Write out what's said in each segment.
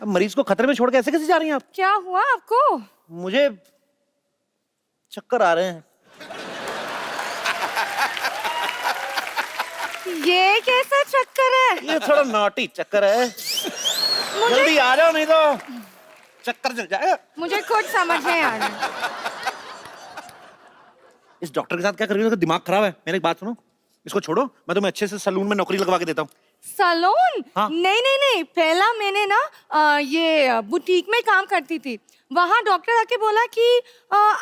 अब मरीज को खतरे में छोड़ के ऐसे कैसे जा रही हैं आप? क्या हुआ आपको? मुझे चक्कर आ रहे हैं। ये कैसा चक्कर है? ये थोड़ा नॉटी चक्कर है। जल्दी आ जाओ नहीं तो चक्कर चल जाएगा। मुझे कुछ समझ नहीं आ रहा। इस डॉक्टर के साथ क्या कर रही हो? दिमाग खराब है। मेरी एक बात सुनो, इसको छोड़ो, मैं तुम्हें अच्छे से सलून में नौकरी लगवा के देता हूँ। सलून? हाँ। नहीं नहीं नहीं, पहला मैंने ना ये बुटीक में काम करती थी। वहाँ डॉक्टर आके बोला कि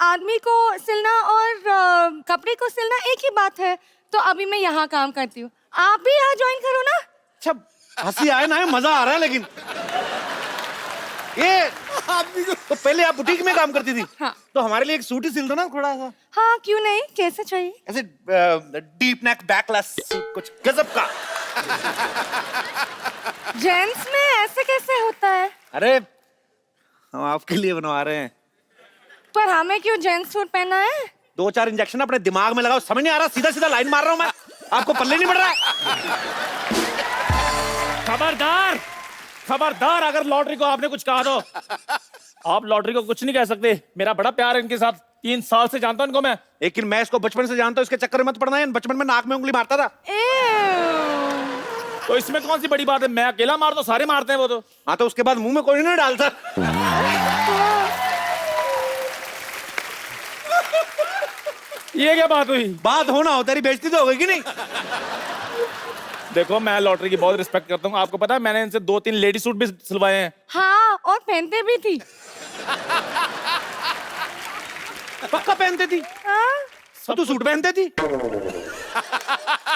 आदमी को सिलना और कपड़े को सिलना एक ही बात है, तो अभी मैं यहाँ काम करती हूँ। आप भी यहाँ ज्वाइन करो ना। अच्छा, हंसी आए ना, मजा आ रहा है। लेकिन ये तो पहले आप बुटीक में काम करती थी। हाँ। तो हमारे लिए एक सूट ही सिल दो ना थोड़ा सा। हाँ क्यों नहीं, कैसे चाहिए? ऐसे डीप नेक बैकलेस कुछ गजब का। जेंट्स में ऐसे कैसे होता है? अरे हम आपके लिए बनवा रहे हैं। पर हमें क्यों जेंट्स सूट पहना है? 2-4 इंजेक्शन अपने दिमाग में लगाओ। समझ नहीं आ रहा, सीधा सीधा लाइन मार रहा हूं मैं, आपको पल्ले नहीं पड़ रहा है। खबरदार खबरदार, अगर लॉटरी को आपने कुछ कहा तो आप लॉटरी को कुछ नहीं कह सकते। मेरा बड़ा प्यार है इनके साथ, 3 साल से जानता हूं इनको मैं। लेकिन मैं इसको बचपन से जानता हूं, इसके चक्कर में मत पड़ना है। बचपन में नाक में उंगली मारता था। तो इसमें कौन सी बड़ी बात है? मैं अकेला मार, तो सारे मारते हैं वो तो। हाँ, तो उसके बाद मुंह में कोई नहीं डालता। ये क्या बात हुई? बात होना हो, तेरी बेइज्जती तो हो गई कि नहीं? देखो, मैं लॉटरी की बहुत रिस्पेक्ट करता हूँ। आपको पता है मैंने इनसे 2-3 लेडी सूट भी सिलवाए हैं। हाँ, और पहनते भी थी। पक्का पहनती थी? हाँ? सब तू सूट पहनती थी?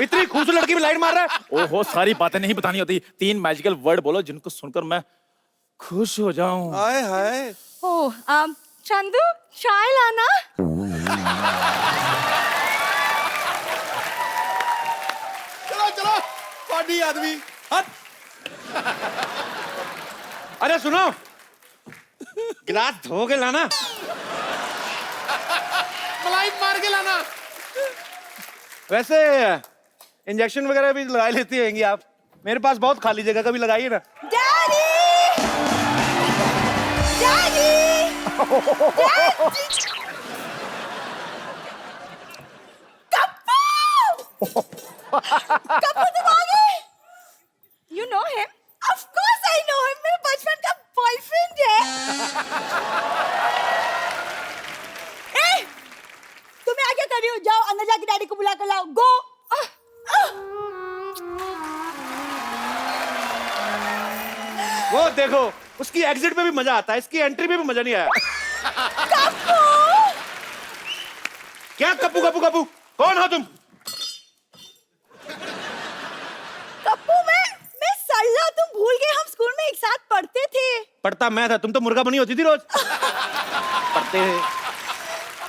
इतनी खूबसूरत लड़की में लाइन मार रहा है। ओहो, सारी बातें नहीं बतानी होती। 3 मैजिकल वर्ड बोलो जिनको सुनकर मैं खुश हो जाऊं। हाय हाय। ओ, चंदू, चाय लाना। चलो चलो, पार्टी आदमी हट। अरे सुनो, गिलास धो के लाना, मलाई मार के लाना। वैसे इंजेक्शन वगैरह भी लगा लेती होंगी आप। मेरे पास बहुत खाली जगह, कभी लगाइए ना। डैडी! डैडी! कप्पू! कप्पू तुम आ गए? You know him? Of course I know him. मेरे बचपन का बॉयफ्रेंड है। ए, तुम यहाँ क्या कर रही हो? जाओ अंदर जाके डैडी को बुला कर लाओ। Go! वो देखो, उसकी एग्जिट पे भी मजा आता है, इसकी एंट्री पे भी मजा नहीं आया। कप्पू! क्या कप्पू कप्पू कप्पू? कौन हो तुम? कप्पू, मैं सल्ला, तुम भूल गए, हम स्कूल में एक साथ पढ़ते थे। पढ़ता मैं था, तुम तो मुर्गा बनी होती थी रोज। पढ़ते हैं।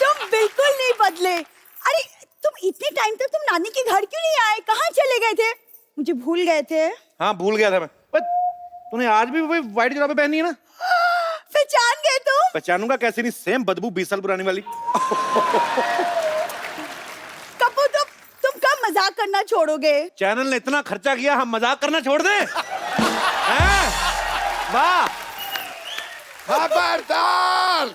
तुम बिल्कुल नहीं बदले। अरे तुम इतने टाइम तक तुम नानी के घर क्यों नहीं आए? कहाँ चले गए थे? मुझे भूल गए थे? हाँ, भूल गया था मैं। पर तूने आज भी वही व्हाइट जुराबें पहनी है ना? पहचान गए तुम? पहचानूंगा कैसे नहीं, सेम बदबू 20 साल पुरानी वाली। कप्पू, तुम कब मजाक करना छोड़ोगे? चैनल ने इतना खर्चा किया, हम मजाक करना छोड़ दें? हैं? वाह! खबरदार!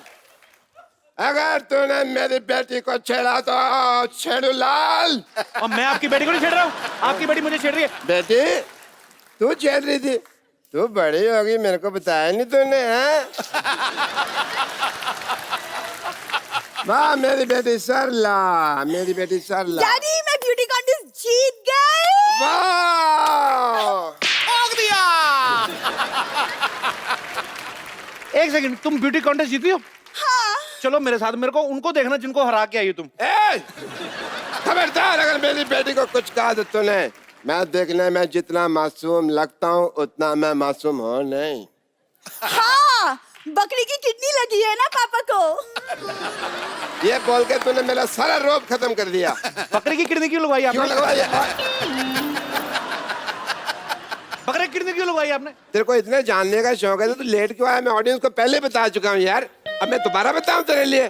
अगर तूने मेरी बेटी को छेड़ा तो छेड़ू लाल। और मैं आपकी बेटी को नहीं छेड़ रहा हूँ, आपकी बेटी मुझे छेड़ रही है। बेटी, तू छेड़ रही थी? तू बड़ी होगी, मेरे को बताया नहीं तूने, हैं? वाह मेरी बेटी सरला, मेरी बेटी सरला। डैडी, मैं ब्यूटी कॉन्टेस्ट जीत गई। वाह! ठोक दिया। एक सेकंड, तुम ब्यूटी कॉन्टेस्ट जीती हो? हाँ। चलो मेरे साथ, मेरे को उनको देखना जिनको हरा के आई हो तुम। ए! खबरदार, अगर मेरी बेटी को कुछ कहा तो तूने, मैं देखने में जितना मासूम लगता हूँ उतना मैं मासूम हूँ नहीं। हाँ, बकरी की किडनी लगी है ना पापा को। ये बोल के तूने मेरा सारा रोब खत्म कर दिया। बकरे की किडनी क्यों लगवाई आपने? क्यों लगवाई? बकरे की किडनी क्यों लगवाई आपने? तेरे को इतने जानने का शौक है तो तू लेट क्यों आया? मैं ऑडियंस को पहले बता चुका हूँ यार, अब मैं दोबारा बताऊं तेरे लिए?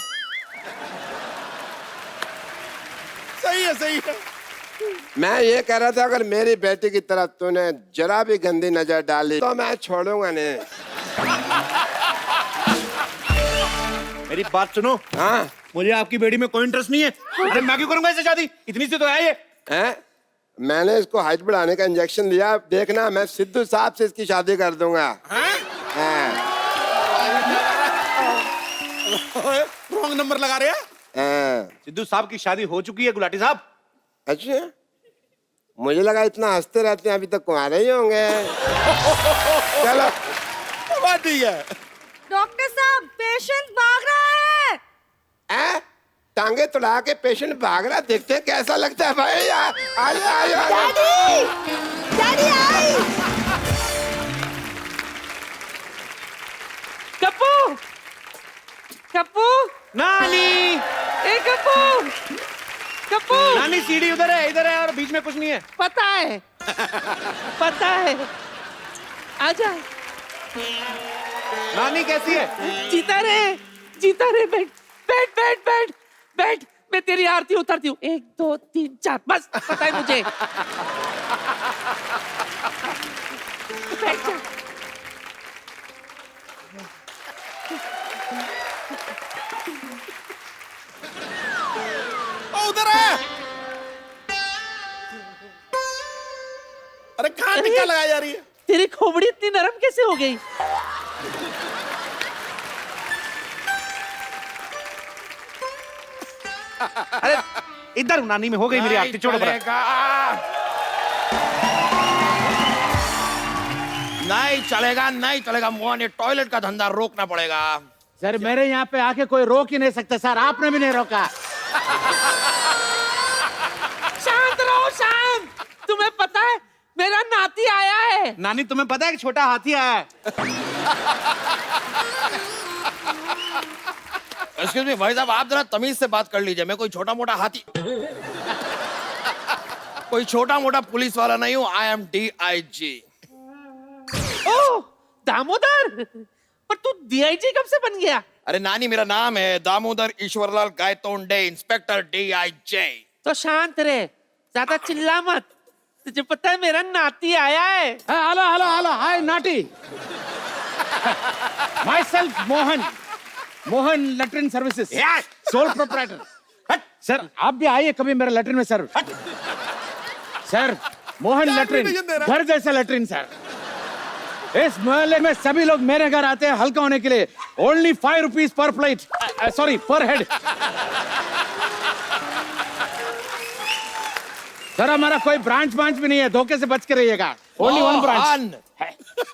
सही है, सही है। मैं ये कह रहा था, अगर मेरी बेटी की तरफ तूने जरा भी गंदी नजर डाली तो मैं छोड़ूंगा नहीं। मेरी बात सुनो, हाँ मुझे आपकी बेटी में कोई इंटरेस्ट नहीं है। अरे मैं क्यों करूंगा इससे शादी, इतनी सी तो है ये। हैं? मैंने इसको हाइट बढ़ाने का इंजेक्शन लिया, देखना मैं सिद्धू साहब से इसकी शादी कर दूंगा। रॉन्ग नंबर लगा रहे हैं। सिद्धू साहब की शादी हो चुकी है गुलाटी साहब। अच्छा, मुझे लगा इतना हंसते रहते हैं अभी तक कुंवारे ही होंगे। चलो बात ठीक है। डॉक्टर साहब, पेशेंट भाग रहा है। टांगे तुड़ा के पेशेंट भाग रहा, देखते हैं कैसा लगता है भाई। आइए daddy, daddy I. Kappu, Kappu, नानी, ए कप्पू, कप्पू, नानी सीढ़ी उधर है, इधर है, और बीच में कुछ नहीं है। पता है, पता है। आजा। नानी कैसी है? जीता रे, बैठ, बैठ, बैठ, बैठ, बैठ। मैं तेरी आरती उतारती हूँ। 1 2 3 4, बस पता है मुझे। बैठ जा। उधर है। अरे कहाँ टिक्का लगाई जा रही है? तेरी खोपड़ी इतनी नरम कैसे हो गई? अरे इधर नानी में हो गई मेरी आरती, छोड़ो। नहीं चलेगा, नहीं चलेगा मोहन, ये टॉयलेट का धंधा रोकना पड़ेगा। सर मेरे यहाँ पे आके कोई रोक ही नहीं सकता सर, आपने भी नहीं रोका। शांत रहो, शांत। तुम्हें पता है मेरा नाती आया है। नानी तुम्हें पता है कि छोटा हाथी आया है? एक्सक्यूज मी भाई साहब, आप जरा तमीज से बात कर लीजिए। मैं कोई छोटा मोटा हाथी, कोई छोटा मोटा पुलिस वाला नहीं हूँ। I am DIG। ओह दामोदर, पर तू DIG कब से बन गया? अरे नानी, मेरा नाम है दामोदर ईश्वरलाल गायतोंडे, इंस्पेक्टर DIG। तो शांत रहे, ज्यादा चिल्ला मत। तुझे पता है मेरा नाती आया है। हेलो हेलो हेलो, हाय नाटी। Myself Mohan, Mohan latrine services, sole proprietor. Sir आप भी आइए कभी मेरे लेटरिन में सर। सर मोहन लेटरिन, घर जैसा लेटरिन सर। इस मोहल्ले में सभी लोग मेरे घर आते हैं हल्का होने के लिए। Only 5 rupees per plate, sorry पर हेड। सर हमारा कोई ब्रांच भी नहीं है, धोखे से बच के रहिएगा। Only 1 branch.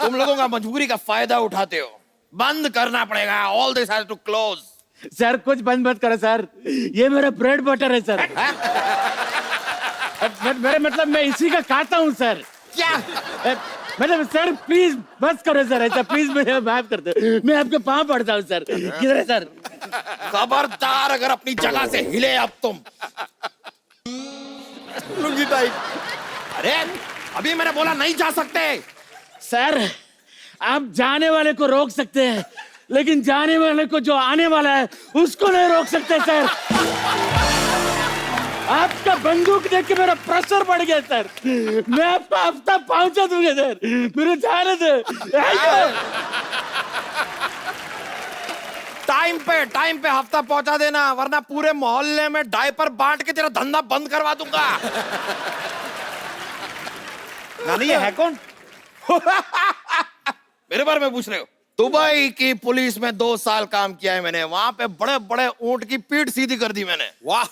तुम लोगों का मजबूरी का फायदा उठाते हो, बंद करना पड़ेगा। All this has to close. Sir कुछ बंद मत करो सर, ये मेरा ब्रेड बटर है सर। मेरे मतलब मैं इसी का खाता हूँ सर। क्या? मतलब सर प्लीज बस करो सर, ऐसा प्लीज मुझे माफ कर दो, मैं आपके पाँव पड़ता हूँ सर। किधर है सर? खबरदार अगर अपनी जगह से हिले अब तुम। लुंगी टाइट। अरे अभी मैंने बोला नहीं जा सकते। सर आप जाने वाले को रोक सकते हैं, लेकिन जाने वाले को जो आने वाला है उसको नहीं रोक सकते सर। आपका बंदूक देख के मेरा प्रेशर बढ़ गया सर। मैं आपका हफ्ता पहुंचा दूंगा सर, मेरे जाने दो। टाइम पे हफ्ता पहुंचा देना, वरना पूरे मोहल्ले में डायपर बांट के तेरा धंधा बंद करवा दूंगा। नानी ये है कौन? मेरे बारे में पूछ रहे हो? दुबई की पुलिस में 2 साल काम किया है मैंने। वहां पे बड़े बड़े ऊंट की पीठ सीधी कर दी मैंने। वाह।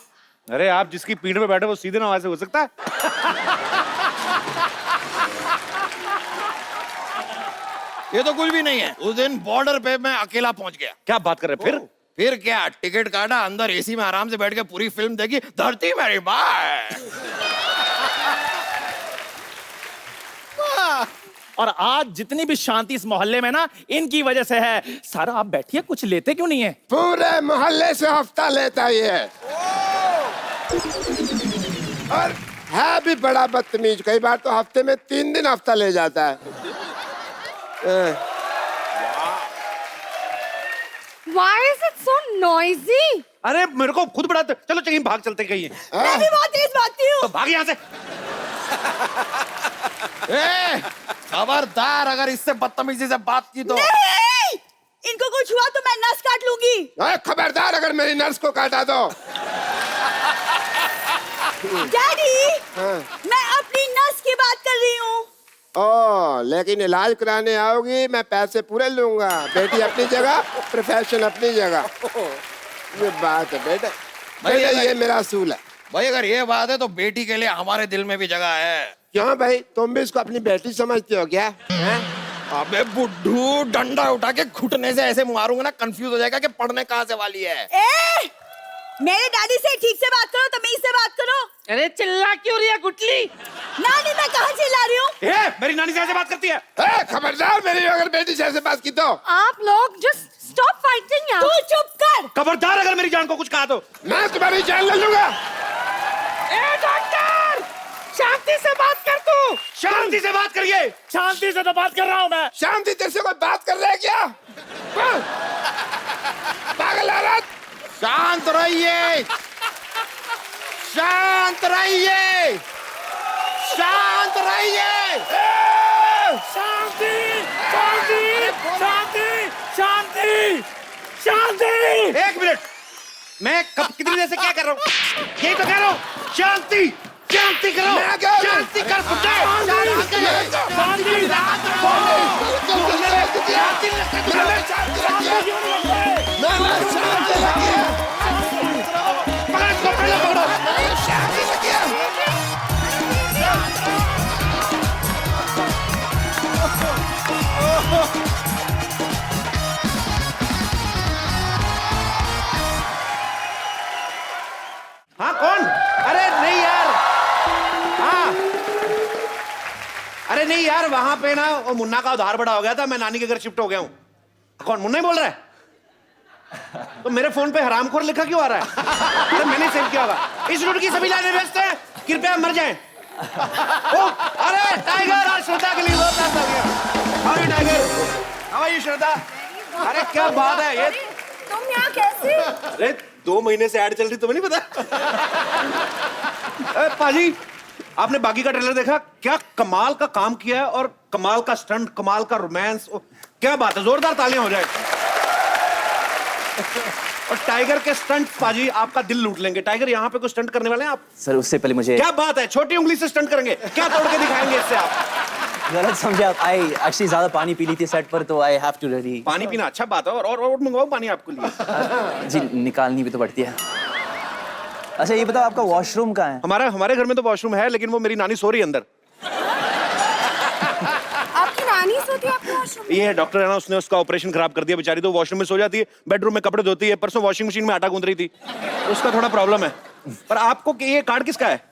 अरे आप जिसकी पीठ पे बैठे वो सीधे ना वैसे हो सकता है? ये तो कुछ भी नहीं है। उस दिन बॉर्डर पे मैं अकेला पहुंच गया। क्या बात कर रहे हैं? फिर क्या, टिकट काटा, अंदर एसी में आराम से बैठ के पूरी फिल्म देखी। धरती मेरी माँ। और आज जितनी भी शांति इस मोहल्ले में ना, इनकी वजह से है। सारा आप बैठिए, कुछ लेते क्यों नहीं है? पूरे मोहल्ले से हफ्ता लेता ही है, और है भी बड़ा बदतमीज। कई बार तो हफ्ते में 3 दिन हफ्ता ले जाता है। Why is it so noisy? अरे मेरे को खुद बड़ा, चलो कहीं भाग चलते कहीं। मैं भी बहुत तेज भागती हूँ। तो भाग यहाँ से। खबरदार अगर इससे बदतमीजी से बात की तो। नहीं! इनको कुछ हुआ तो मैं नस काट लूंगी। अरे खबरदार अगर मेरी नर्स को काटा तो। डैडी, हाँ। मैं अपनी नस की बात कर रही हूँ। ओ, लेकिन इलाज कराने आओगी मैं पैसे पूरे लूंगा। बेटी अपनी जगह, प्रोफेशन अपनी जगह। ये बात है बेटा, बेटा ये मेरा असूल है। भाई अगर ये बात है तो बेटी के लिए हमारे दिल में भी जगह है। क्यों भाई, तुम भी इसको अपनी बेटी समझते हो क्या? हैं? अबे बुड्ढू, डंडा उठा के घुटने से ऐसे मारूंगा ना, कंफ्यूज हो जाएगा कि पढ़ने कहाँ से वाली है। ए, मेरे डैडी से ठीक से बात करो, तमीज से बात करो। अरे चिल्ला क्यों रही है गुटली? नानी, मैं कहाँ चिल्ला रही हूँ? मेरी नानी से ऐसे बात करती है। खबरदार मेरी अगर बेटी से ऐसे बात की तो। आप लोग जस्ट स्टॉप फाइटिंग यार। तू चुप कर। खबरदार अगर मेरी जान को कुछ कहा तो मैं तुम्हारी जान ले लूंगा। ए डॉक्टर, शांति से बात कर तू। शांति से बात करिए। शांति से तो बात कर रहा हूँ मैं। शांति तेरे से कोई बात कर रहा है क्या? पागल औरत, शांत रहिए, शांत रहिए, शांत रहिए। शांति, शांति, शांति, शांति, शांति। एक मिनट, मैं कब कितनी देर से क्या कर रहा हूँ? यही तो कह रहा हूँ, शांति, शांति करो, मैं क्या- शांति कर पुटे, शांति करो, पकड़ इसको, पहले पकड़ो। हाँ कौन? अरे नहीं यार, हाँ, अरे नहीं यार, वहां पे ना वो मुन्ना का उधार बड़ा हो गया था, मैं नानी के घर शिफ्ट हो गया हूँ। कौन, मुन्ना ही बोल रहा है? तो मेरे फोन पे हरामखोर लिखा क्यों आ रहा है? अरे मैंने सेव किया होगा। इस रूट की सभी लाइनें व्यस्त हैं, कृपया मर जाएं। ओ, अरे टाइगर, आज श्रद्धा के लिए बहुत प्यार हो गया। अरे टाइगर, हाउ आर यू श्रद्धा? अरे क्या बात है ये? तुम यहाँ कैसे? अरे 2 महीने से ऐड चल रही, तुम्हें नहीं पता? अरे पाजी, आपने बाकी का ट्रेलर देखा? क्या कमाल का काम किया है, और कमाल का स्टंट, कमाल का रोमांस। क्या बात है, जोरदार तालियां हो जाए। और टाइगर के स्टंट पाजी आपका दिल लूट लेंगे। टाइगर यहाँ पे कुछ स्टंट करने वाले हैं आप? सर उससे पहले मुझे क्या बात है, छोटी उंगली से स्टंट करेंगे? क्या तोड़ के दिखाएंगे इससे आप? गलत समझे आप। आई एक्चुअली ज्यादा पानी पी ली थी सेट पर, तो आई हैव टू रेडी। पानी पीना अच्छा बात है, और मंगवाओ पानी आपके लिए। जी निकालनी भी तो पड़ती है। अच्छा ये बताओ आपका वॉशरूम कहाँ है? हमारे घर में तो वॉशरूम है, लेकिन वो मेरी नानी सो रही है अंदर। आपकी नानी सोती है आपके वॉशरूम में? ये डॉक्टर है ना, उसने उसका ऑपरेशन खराब कर दिया बेचारी, तो वॉशरूम में सो जाती है, बेडरूम में कपड़े धोती है। परसों वॉशिंग मशीन में आटा गूंद रही थी, उसका थोड़ा प्रॉब्लम है। पर आपको ये कार्ड किसका है?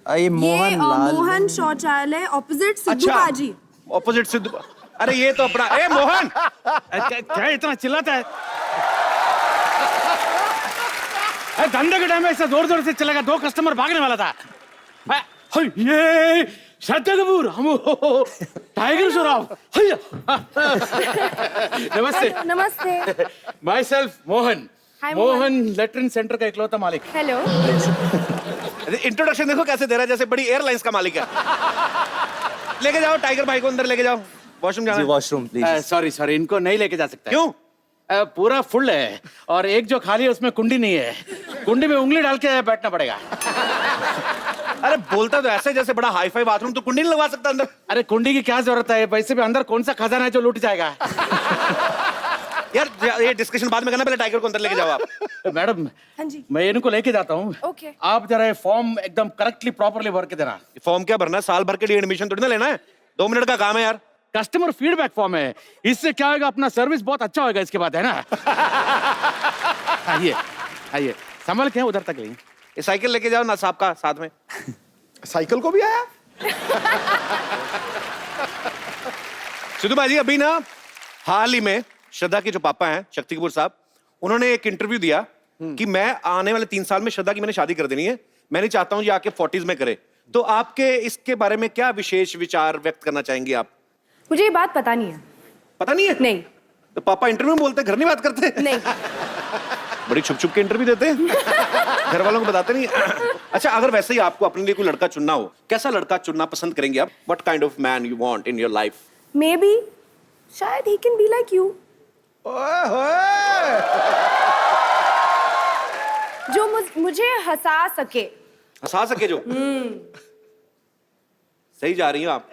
ये मोहन लाल। मोहन शौचालय ऑपोजिट सिद्धू बाजी। ऑपोजिट सिद्धू। अरे ये तो अपना, ए मोहन, क्या इतना चिल्लाता है? धंधे के टाइम में ऐसा जोर जोर से चलेगा, 2 कस्टमर भागने वाला था। ये श्रद्धा कपूर, हम टाइगर श्रॉफ। नमस्ते। नमस्ते। My self Mohan. Hi, Mohan latrine centre का इकलौता मालिक। हेलो। इंट्रोडक्शन देखो कैसे दे रहा है, जैसे बड़ी एयरलाइंस का मालिक है। लेके जाओ टाइगर भाई को अंदर, लेके जाओ, वॉशरूम जाना जी है। Washroom please. सॉरी इनको नहीं लेके जा सकता। क्यों? पूरा फुल है, और एक जो खाली है उसमें कुंडी नहीं है। कुंडी में उंगली डाल के बैठना पड़ेगा। अरे बोलता तो ऐसे जैसे बड़ा हाई फाई बाथरूम, तो कुंडी नहीं लगवा सकता अंदर? अरे कुंडी की क्या जरूरत है, वैसे भी अंदर कौन सा खजाना है जो लूट जाएगा। यार ये डिस्कशन बाद में करना, पहले टाइगर को अंदर लेके जाओ आप। मैडम हाँ जी। मैं इनको लेके जाता हूँ। ओके। आप जरा फॉर्म एकदम करेक्टली प्रॉपरली भर के देना। फॉर्म क्या भरना है? साल भर के लिए एडमिशन थोड़ी ना लेना है, 2 मिनट का काम है यार। कस्टमर फीडबैक फॉर्म है, इससे क्या होगा, अपना सर्विस बहुत अच्छा होगा इसके बाद, है ना। आइए आइए, संभल के उधर तक लेंगे। ये साइकिल लेके जाओ ना साहब का साथ में। साइकिल को भी आया? सिद्धू भाई अभी ना हाल ही में श्रद्धा के जो पापा हैं शक्ति कपूर साहब, उन्होंने एक इंटरव्यू दिया कि मैं आने वाले 3 साल में श्रद्धा की मैंने शादी कर देनी है, मैं नहीं चाहता हूं ये आके 40s में करे। तो आपके इसके बारे में क्या विशेष विचार व्यक्त करना चाहेंगे आप? मुझे ये बात पता नहीं है। पता नहीं है? नहीं। तो पापा इंटरव्यू में बोलते, घर नहीं बात करते? नहीं। बड़ी छुप छुप के इंटरव्यू देते हैं, घर वालों को बताते नहीं। अच्छा, अगर वैसे ही आपको अपने लिए कोई लड़का चुनना हो, कैसा लड़का चुनना पसंद करेंगे आप? What kind of man you want in your life? Maybe शायद he can be like you. ओए होए। जो मुझे हंसा सके। हंसा सके जो। सही जा रही हो आप।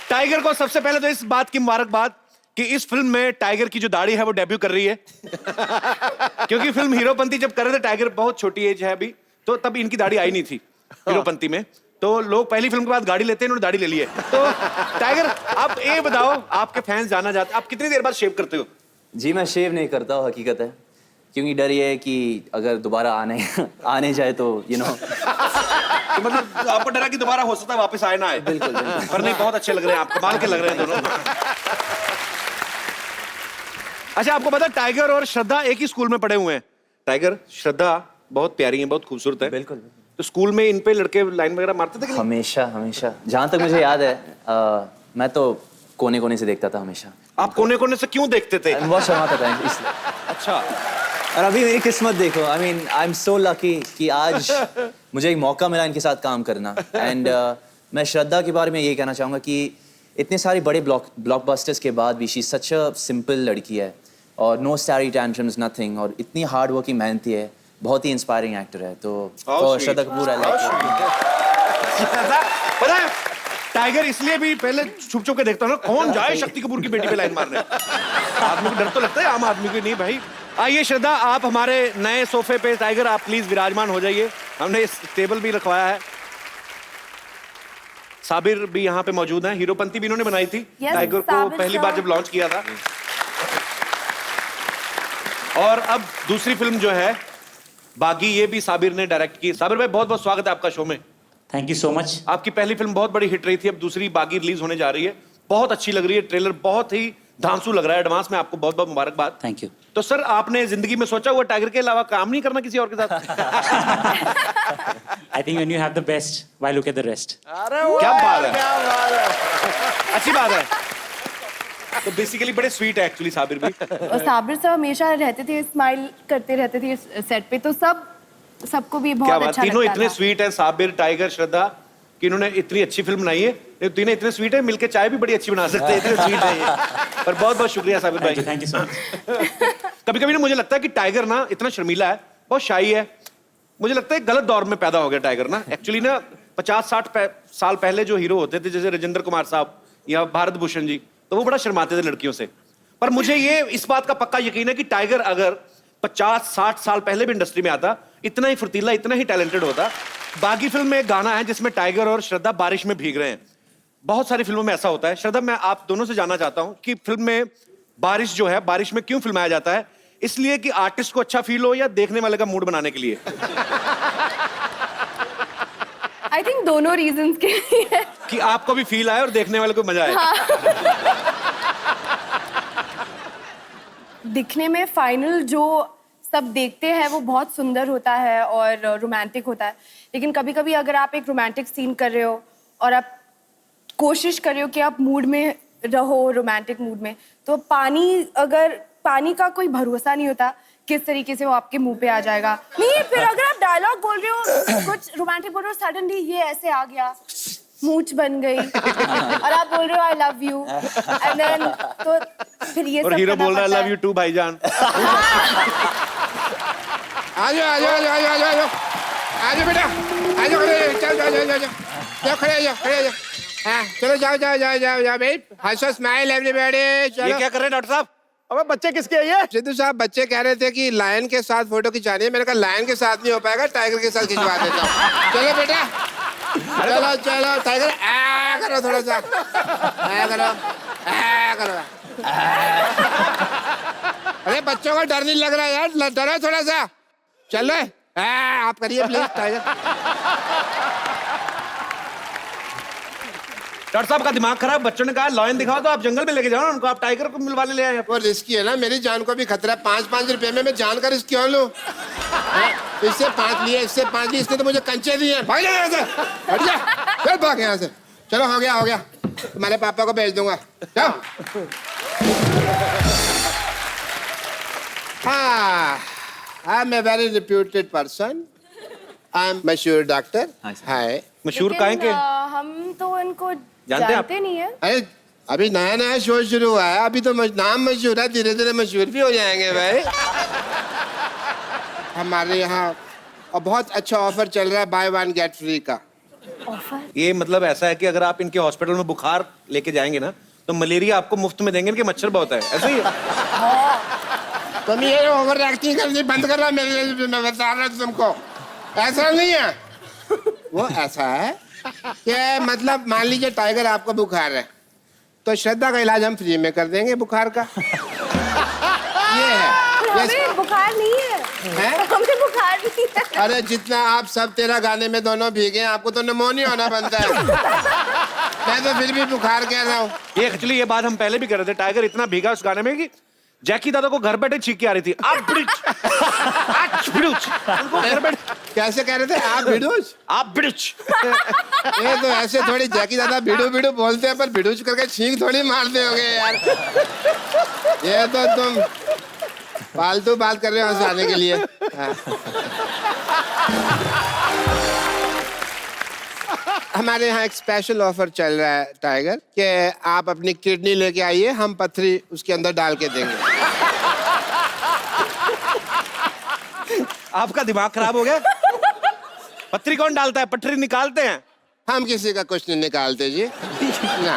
टाइगर को सबसे पहले तो इस बात की मुबारकबाद कि इस फिल्म में टाइगर की जो दाढ़ी है वो डेब्यू कर रही है। क्योंकि फिल्म हीरोपंती जब कर रहे थे टाइगर बहुत छोटी एज है अभी, तो तब इनकी दाढ़ी आई नहीं थी हीरोपंती में। तो लोग पहली फिल्म के बाद गाड़ी लेते हैं, इन्होंने दाढ़ी ले ली है। तो टाइगर आप ये बताओ, आपके फैंस जाना चाहते, आप कितनी देर बाद शेव करते हो? जी मैं शेव नहीं करता हूँ, हकीकत है, क्योंकि डर ये है कि अगर दोबारा आने जाए तो तो मतलब आपको डरा कि दोबारा हो सकता है वापस आए ना आए? बिल्कुल बिल्कुल। पर नहीं, बहुत अच्छे लग रहे हैं आप, कमाल के लग रहे हैं दोनों। अच्छा, आपको पता टाइगर और श्रद्धा एक ही स्कूल में पढ़े हुए हैं। टाइगर श्रद्धा बहुत प्यारी है, बहुत खूबसूरत है। बिल्कुल। तो स्कूल में इन पे लड़के लाइन वगैरह मारते थे कि नहीं? हमेशा हमेशा, जहाँ तक मुझे याद है मैं तो कोने कोने से देखता था हमेशा। आप कोने कोने से क्यों देखते थे? बहुत शर्माता था इसलिए। अच्छा। और अभी मेरी किस्मत देखो, I mean I am so lucky कि आज मुझे एक मौका मिला इनके साथ काम करना। एंड मैं श्रद्धा के बारे में ये कहना चाहूँगा कि इतने सारे बड़े ब्लॉकबस्टर्स के बाद भी शी सच अ सिंपल लड़की है, और नो स्टारी टैंट्रम्स नथिंग, और इतनी हार्ड वर्किंग मेहनती है, बहुत ही इंस्पायरिंग एक्टर है। तो श्रद्धा कपूर आई लाइक। पता है टाइगर इसलिए भी पहले छुप छुप के देखता हूँ ना, कौन जाए शक्ति कपूर की बेटी पे लाइन मारने। आदमी को डर तो लगता है, आम आदमी को नहीं भाई। आइए श्रद्धा, आप हमारे नए सोफे पे, टाइगर आप प्लीज विराजमान हो जाइए। हमने इस टेबल भी रखवाया है। साबिर भी यहाँ पे मौजूद हैं, हीरोपंती भी इन्होंने बनाई थी टाइगर को पहली बार जब लॉन्च किया था। और अब दूसरी फिल्म जो है बागी, ये भी साबिर ने डायरेक्ट की। साबिर भाई बहुत बहुत स्वागत है आपका शो में। Thank you so much. आपकी पहली फिल्म बहुत बड़ी हिट रही थी, अब दूसरी बागी रिलीज होने जा रही है, बहुत अच्छी लग रही है, ट्रेलर बहुत ही धांसू लग रहा है। एडवांस में आपको बहुत बहुत मुबारकबाद। Thank you. तो सर आपने जिंदगी में सोचा हुआ टाइगर के अलावा काम नहीं करना किसी और के साथ? I think when you have the best, why look at the rest. क्या बात है, क्या बात है, अच्छी बात है। तो बेसिकली बड़े स्वीट है एक्चुअली साबिर भी। और साबिर साहब हमेशा रहते थे, स्माइल करते रहते थे सेट पे, तो सबको भी क्या बहुत बात, अच्छा तीनों लगता इतने था। स्वीट हैं, साबिर, टाइगर, श्रद्धा, कि इन्होंने इतनी अच्छी फिल्म बनाई है। ये तीनों इतने स्वीट है, मिलके चाय भी बड़ी अच्छी बना सकते हैं, इतने स्वीट है ये। पर बहुत बहुत शुक्रिया साबिर भाई। Thank you so much. कभी कभी ना मुझे लगता है कि टाइगर ना इतना शर्मीला है, बहुत शाई है। मुझे लगता है गलत दौर में पैदा हो गया टाइगर ना। एक्चुअली ना 50-60 साल पहले जो हीरो होते थे, जैसे राजेंद्र कुमार साहब या भारत भूषण जी, तो वो बड़ा शर्माते थे लड़कियों से। पर मुझे ये इस बात का पक्का यकीन है कि टाइगर अगर 50-60 साल पहले भी इंडस्ट्री में आता, इतना ही फुर्तीला, इतना ही टैलेंटेड होता। बागी फिल्म में एक गाना है जिसमें टाइगर और श्रद्धा बारिश में भीग रहे हैं। बहुत सारी फिल्मों में ऐसा होता है। श्रद्धा, मैं आप दोनों से जानना चाहता हूं कि फिल्म में बारिश जो है, बारिश में क्यों फिल्माया जाता है? इसलिए कि आर्टिस्ट को अच्छा फील हो, या देखने वाले का मूड बनाने के लिए? आई थिंक दोनों रीजंस के लिए। कि आपको भी फील आए और देखने वाले को मजा आए। दिखने में फाइनल जो सब देखते हैं वो बहुत सुंदर होता है और रोमांटिक होता है, लेकिन कभी कभी अगर आप एक रोमांटिक सीन कर रहे हो और आप कोशिश कर रहे हो कि आप मूड में रहो, रोमांटिक मूड में, तो पानी का कोई भरोसा नहीं होता किस तरीके से वो आपके मुंह पे आ जाएगा। नहीं, फिर अगर आप डायलॉग बोल रहे हो, कुछ रोमांटिक बोल रहे हो, सडनली ये ऐसे आ गया, मूंछ बन गई और आप बोल रहे हो I love you, and then तो फिर ये और सब हीरो करना बोल रहा है पड़ता लव यू टू भाईजान। आजो आजो आजो आजो आजो आजो आजो बेटा, आजो खड़े, चल जाओ जाओ जाओ जाओ, खड़े जाओ, खड़े जाओ। हाँ चलो, जाओ जाओ जाओ जाओ जाओ भाई, हंसो, स्माइल एवरीबॉडी। ये चलो। क्या कर रहे हैं डॉक्टर साहब? अबे बच्चे किसके हैं ये? सिद्धू साहब, बच्चे कह रहे थे कि लायन के साथ फोटो खिंचानी है। मैंने कहा लायन के साथ नहीं हो पाएगा, टाइगर के साथ खिंचवा देता हूँ। चलो बेटा, चलो चलो, टाइगर आ करो, थोड़ा सा आ करो, आ करो। अरे बच्चों को डर नहीं लग रहा यार, डरो थोड़ा सा। चल रहे आप करिए प्लीज टाइगर। डॉक्टर साहब का दिमाग खराब, बच्चों ने कहा लॉयन दिखाओ, तो आप जंगल में लेके जाओ ना उनको, आप टाइगर को मिलवाने ले आए। वो रिस्की है ना, मेरी जान को भी खतरा है। 5-5 रुपए में मैं जान का रिस्क क्यों लूं? इससे 5 लिए, इससे 5 लिए, इसने तो मुझे कंचे दिए। भाग जा यहाँ से, हट जा, चल भाग यहाँ से। चलो हो गया हो गया, तुम्हारे पापा को भेज दूंगा, जाओ। हाँ, I am a very reputed person. I am मशहूर डॉक्टर। Hi, sir. हाय। मशहूर लेकिन, काहे के? हम तो इनको जानते हैं आप? जानते नहीं है। अरे अभी नया नया शो शुरू हुआ है, अभी तो नाम मशहूर है, धीरे धीरे मशहूर भी हो जाएंगे भाई। हमारे यहाँ और बहुत अच्छा ऑफर चल रहा है, बाय वन गेट फ्री का। ऑफर? ये मतलब ऐसा है कि अगर आप इनके हॉस्पिटल में बुखार लेके जाएंगे ना तो मलेरिया आपको मुफ्त में देंगे, इनके मच्छर बहुत है, ऐसा ही है। तुम ये ओवर एक्टिंग करनी बंद कर रहा, मैं बता रहा हूँ तुमको, ऐसा नहीं है। वो ऐसा है कि मतलब मान लीजिए टाइगर आपको बुखार है तो श्रद्धा का इलाज हम फ्री में कर देंगे बुखार का। ये है। हमें बुखार नहीं है, हैं? हमें बुखार नहीं है। अरे जितना आप सब तेरा गाने में दोनों भीगे हैं, आपको तो निमोनिया होना बनता है। मैं तो फिर भी बुखार कह रहा हूँ। ये एक्चुअली ये बात हम पहले भी कर रहे थे, टाइगर इतना भीगा उस गाने में कि जैकी दादा को घर बैठे छींक के आ रही थी। आप बिड़ुच, आप बिड़ुच, उनको घर बैठे कैसे कह रहे थे आप भिडूच? आप बिड़ुच। ये तो ऐसे थोड़ी जैकी दादा भिडू भिडू बोलते हैं, पर भिडूच करके छींक थोड़ी मारते होगे यार। ये तो तुम फालतू बात कर रहे हो हंसाने के लिए। हाँ। हमारे यहाँ एक स्पेशल ऑफर चल रहा है टाइगर कि आप अपनी किडनी लेके आइए, हम पथरी उसके अंदर डाल के देंगे। आपका दिमाग खराब हो गया? पथरी कौन डालता है? पटरी निकालते हैं। हम किसी का कुछ नहीं निकालते जी ना,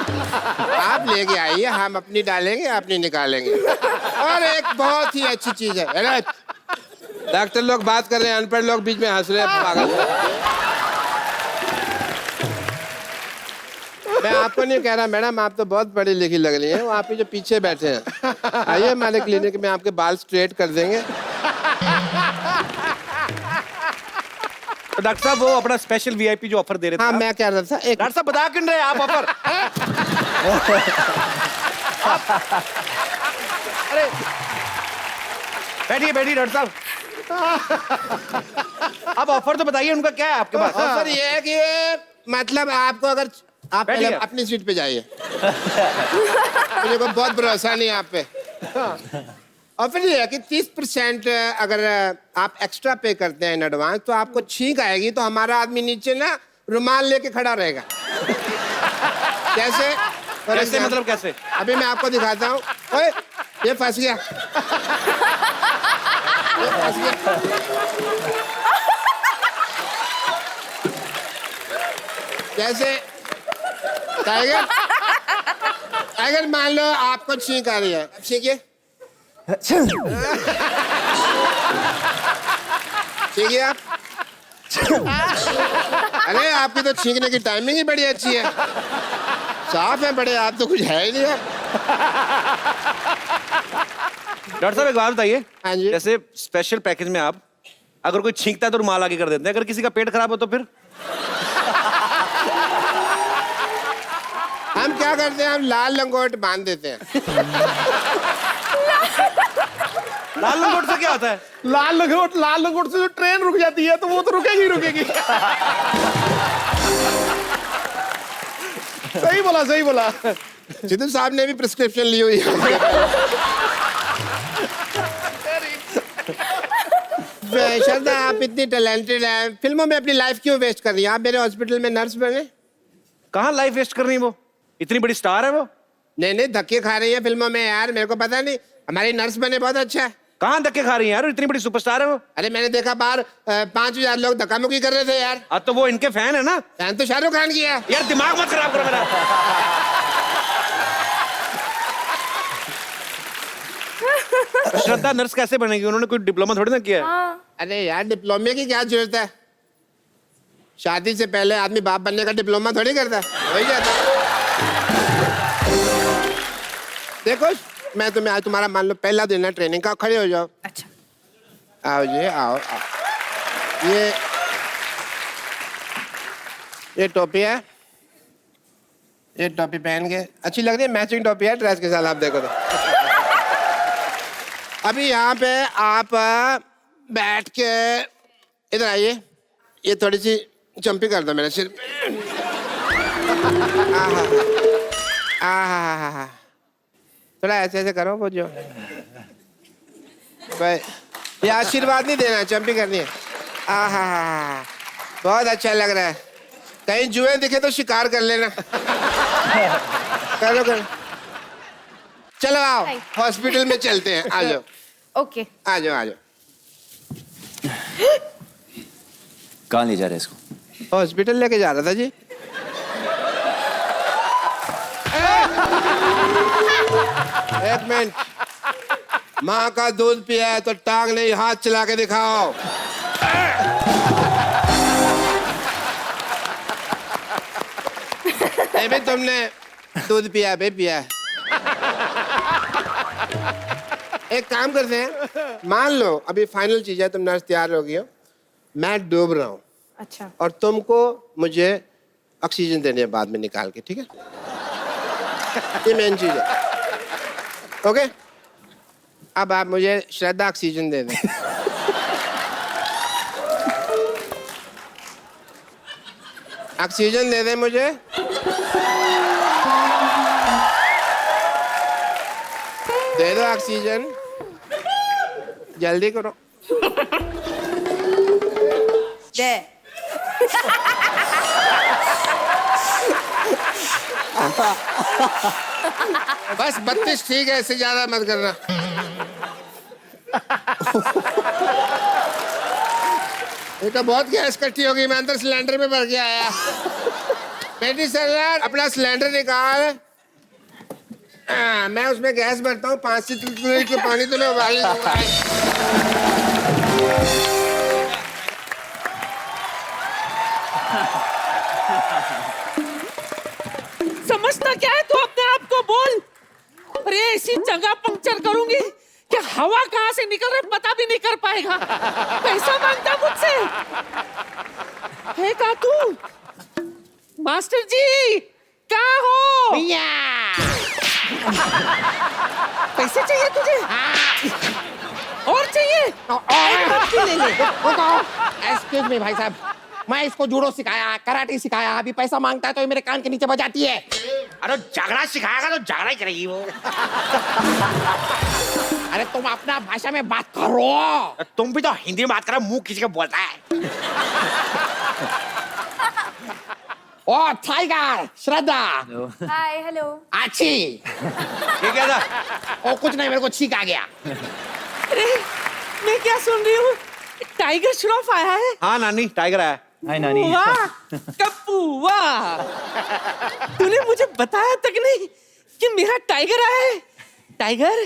आप लेके आइए, हम अपनी डालेंगे, अपनी निकालेंगे। और एक बहुत ही अच्छी चीज है, अरे डॉक्टर लोग बात कर रहे हैं, अनपढ़ लोग बीच में हंस रहे हैं, पागल। मैं आपको नहीं कह रहा मैडम, आप तो बहुत पढ़ी लिखी लग रही हैं, वो आप ही जो पीछे बैठे हैं। आइए हमारे क्लिनिक में, आपके बाल स्ट्रेट कर देंगे। तो डॉक्टर साहब वो अपना स्पेशल वीआईपी जो ऑफर दे रहे थे। हाँ आप? मैं कह रहा था एक डॉक्टर साहब बता क्यों रहे आप ऑफर? अरे बैठिए बैठिए डॉक्टर साहब, अब ऑफर तो बताइए उनका क्या है आपके पास? ऑफर ये है कि मतलब आपको अगर आप पहले बैठिए। अपनी सीट पे जाइए। मुझे कोई बहुत भरोसा नहीं आप पे। और फिर ये है कि 30% अगर आप एक्स्ट्रा पे करते हैं इन एडवांस तो आपको छींक आएगी तो हमारा आदमी नीचे ना रुमाल लेके खड़ा रहेगा। कैसे? कैसे मतलब कैसे? अभी मैं आपको दिखाता हूँ। ओए ये फंस गया, ये फंस गया। कैसे? टाइगर टाइगर मान लो आपको छींक आ रही है, अब छींकिए। छींकिए आप। अरे आपकी तो छींकने की टाइमिंग ही बड़ी अच्छी है, साफ है बड़े, आप तो कुछ है ही नहीं आप। डॉक्टर साहब एक बात बताइए, हाँ जी। जैसे स्पेशल पैकेज में आप अगर कोई छींकता है तो रुमाल आगे कर देते हैं, अगर किसी का पेट खराब हो तो फिर? हम क्या करते हैं, हम लाल लंगोट बांध देते हैं। लाल लंगोट से क्या होता है? लाल लंगोट से जो ट्रेन रुक जाती है तो वो तो रुकेगी रुकेगी। सही बोला सही बोला। सिद्धू साहब ने भी प्रिस्क्रिप्शन ली हुई है। श्रद्धा आप इतनी टैलेंटेड हैं, फिल्मों में अपनी लाइफ क्यों वेस्ट कर रही हैं? आप मेरे हॉस्पिटल में नर्स बने। कहाँ लाइफ वेस्ट कर रही है? वो इतनी बड़ी स्टार है वो। नहीं नहीं धक्के खा रही है फिल्मों में यार, मेरे को पता नहीं। हमारी नर्स बने बहुत अच्छा है। कहाँ धक्के खा रही है यार? इतनी बड़ी सुपरस्टार है वो। अरे मैंने देखा बाहर 5000 लोग धक्का मुक्की कर रहे थे यार। अब तो वो इनके फैन है ना। फैन तो शाहरुख खान की है यार दिमाग मत खराब करो मेरा। श्रद्धा नर्स कैसे बनेगी? उन्होंने कोई डिप्लोमा थोड़ी ना किया है। हाँ। अरे यार डिप्लोमे की क्या जरूरत है? शादी से पहले आदमी बाप बनने का डिप्लोमा थोड़ी करता है, वही जाता है। देखो मैं तुम्हें आज तुम्हारा मान लो पहला दिन है ट्रेनिंग का, खड़े हो जाओ। अच्छा। आओ जी आओ। ये टोपी है, ये टोपी पहन के अच्छी लग रही है, मैचिंग टोपी है ड्रेस के साथ, आप देखो तो। अभी यहाँ पे आप बैठ के इधर आइए, ये थोड़ी सी जंपी कर दो मेरे सिर पे। आहा, थोड़ा ऐसे ऐसे करो वो जो भाई, ये आशीर्वाद नहीं देना, जंपी करनी है। आहा, बहुत अच्छा लग रहा है। कहीं जुए दिखे तो शिकार कर लेना। करो करो। चलो आओ, हॉस्पिटल में चलते हैं। आ जाओ ओके। आ जाओ आ जाओ। कहाँ ले जा रहे हैं इसको? हॉस्पिटल लेके जा रहा था जी। एक मिनट, माँ का दूध पिया है तो टांग नहीं, हाथ चला के दिखाओ। भी तुमने दूध पिया है, पिया है। एक काम करते हैं, मान लो अभी फाइनल चीज है, तुम नर्स तैयार हो गई हो, मैं डूब रहा हूँ अच्छा। और तुमको मुझे ऑक्सीजन देनी है बाद में निकाल के, ठीक है? ये मेन चीज है। ओके, अब आप मुझे श्रद्धा ऑक्सीजन दे दें। ऑक्सीजन दे दें मुझे। दे दो ऑक्सीजन, जल्दी करो। दे। बस 32 ठीक है, इससे ज्यादा मत करना। ये तो बहुत गैस इकट्ठी हो गई, मैं अंदर सिलेंडर में भर के आया। बेटी सर अपना सिलेंडर निकाल। मैं उसमें गैस भरता हूँ, 5 से 3 मिनट के पानी तो मैं उबाल ही दूंगा। समझता क्या है तू अपने आप को? बोल। अरे ऐसी जगह पंक्चर करूंगी कि हवा कहाँ से निकल रही पता भी नहीं कर पाएगा। पैसा मांगता मुझसे है का तू? मास्टर जी कहाँ हो? पैसे चाहिए तुझे? और चाहिए? ले ले। एक्सक्यूज मी भाई साहब, मैं इसको जूडो सिखाया, कराटे सिखाया, अभी पैसा मांगता है तो ये मेरे कान के नीचे बजाती है। अरे झगड़ा सिखाएगा तो झगड़ा ही करेगी वो। अरे तुम अपना भाषा में बात करो। तुम भी तो हिंदी में बात कर रहे हो, मुंह खींच के बोलता है। ओ टाइगर, श्रद्धा। Hi hello. अच्छी। ये क्या था? ओ कुछ नहीं, मेरे को छींक आ गया। अरे मैं क्या सुन रही हूँ? टाइगर श्रॉफ आया है? हाँ नानी, टाइगर आया। हाय नानी। वाह कप्पू वाह, तूने मुझे बताया तक नहीं कि मेरा टाइगर आया है। टाइगर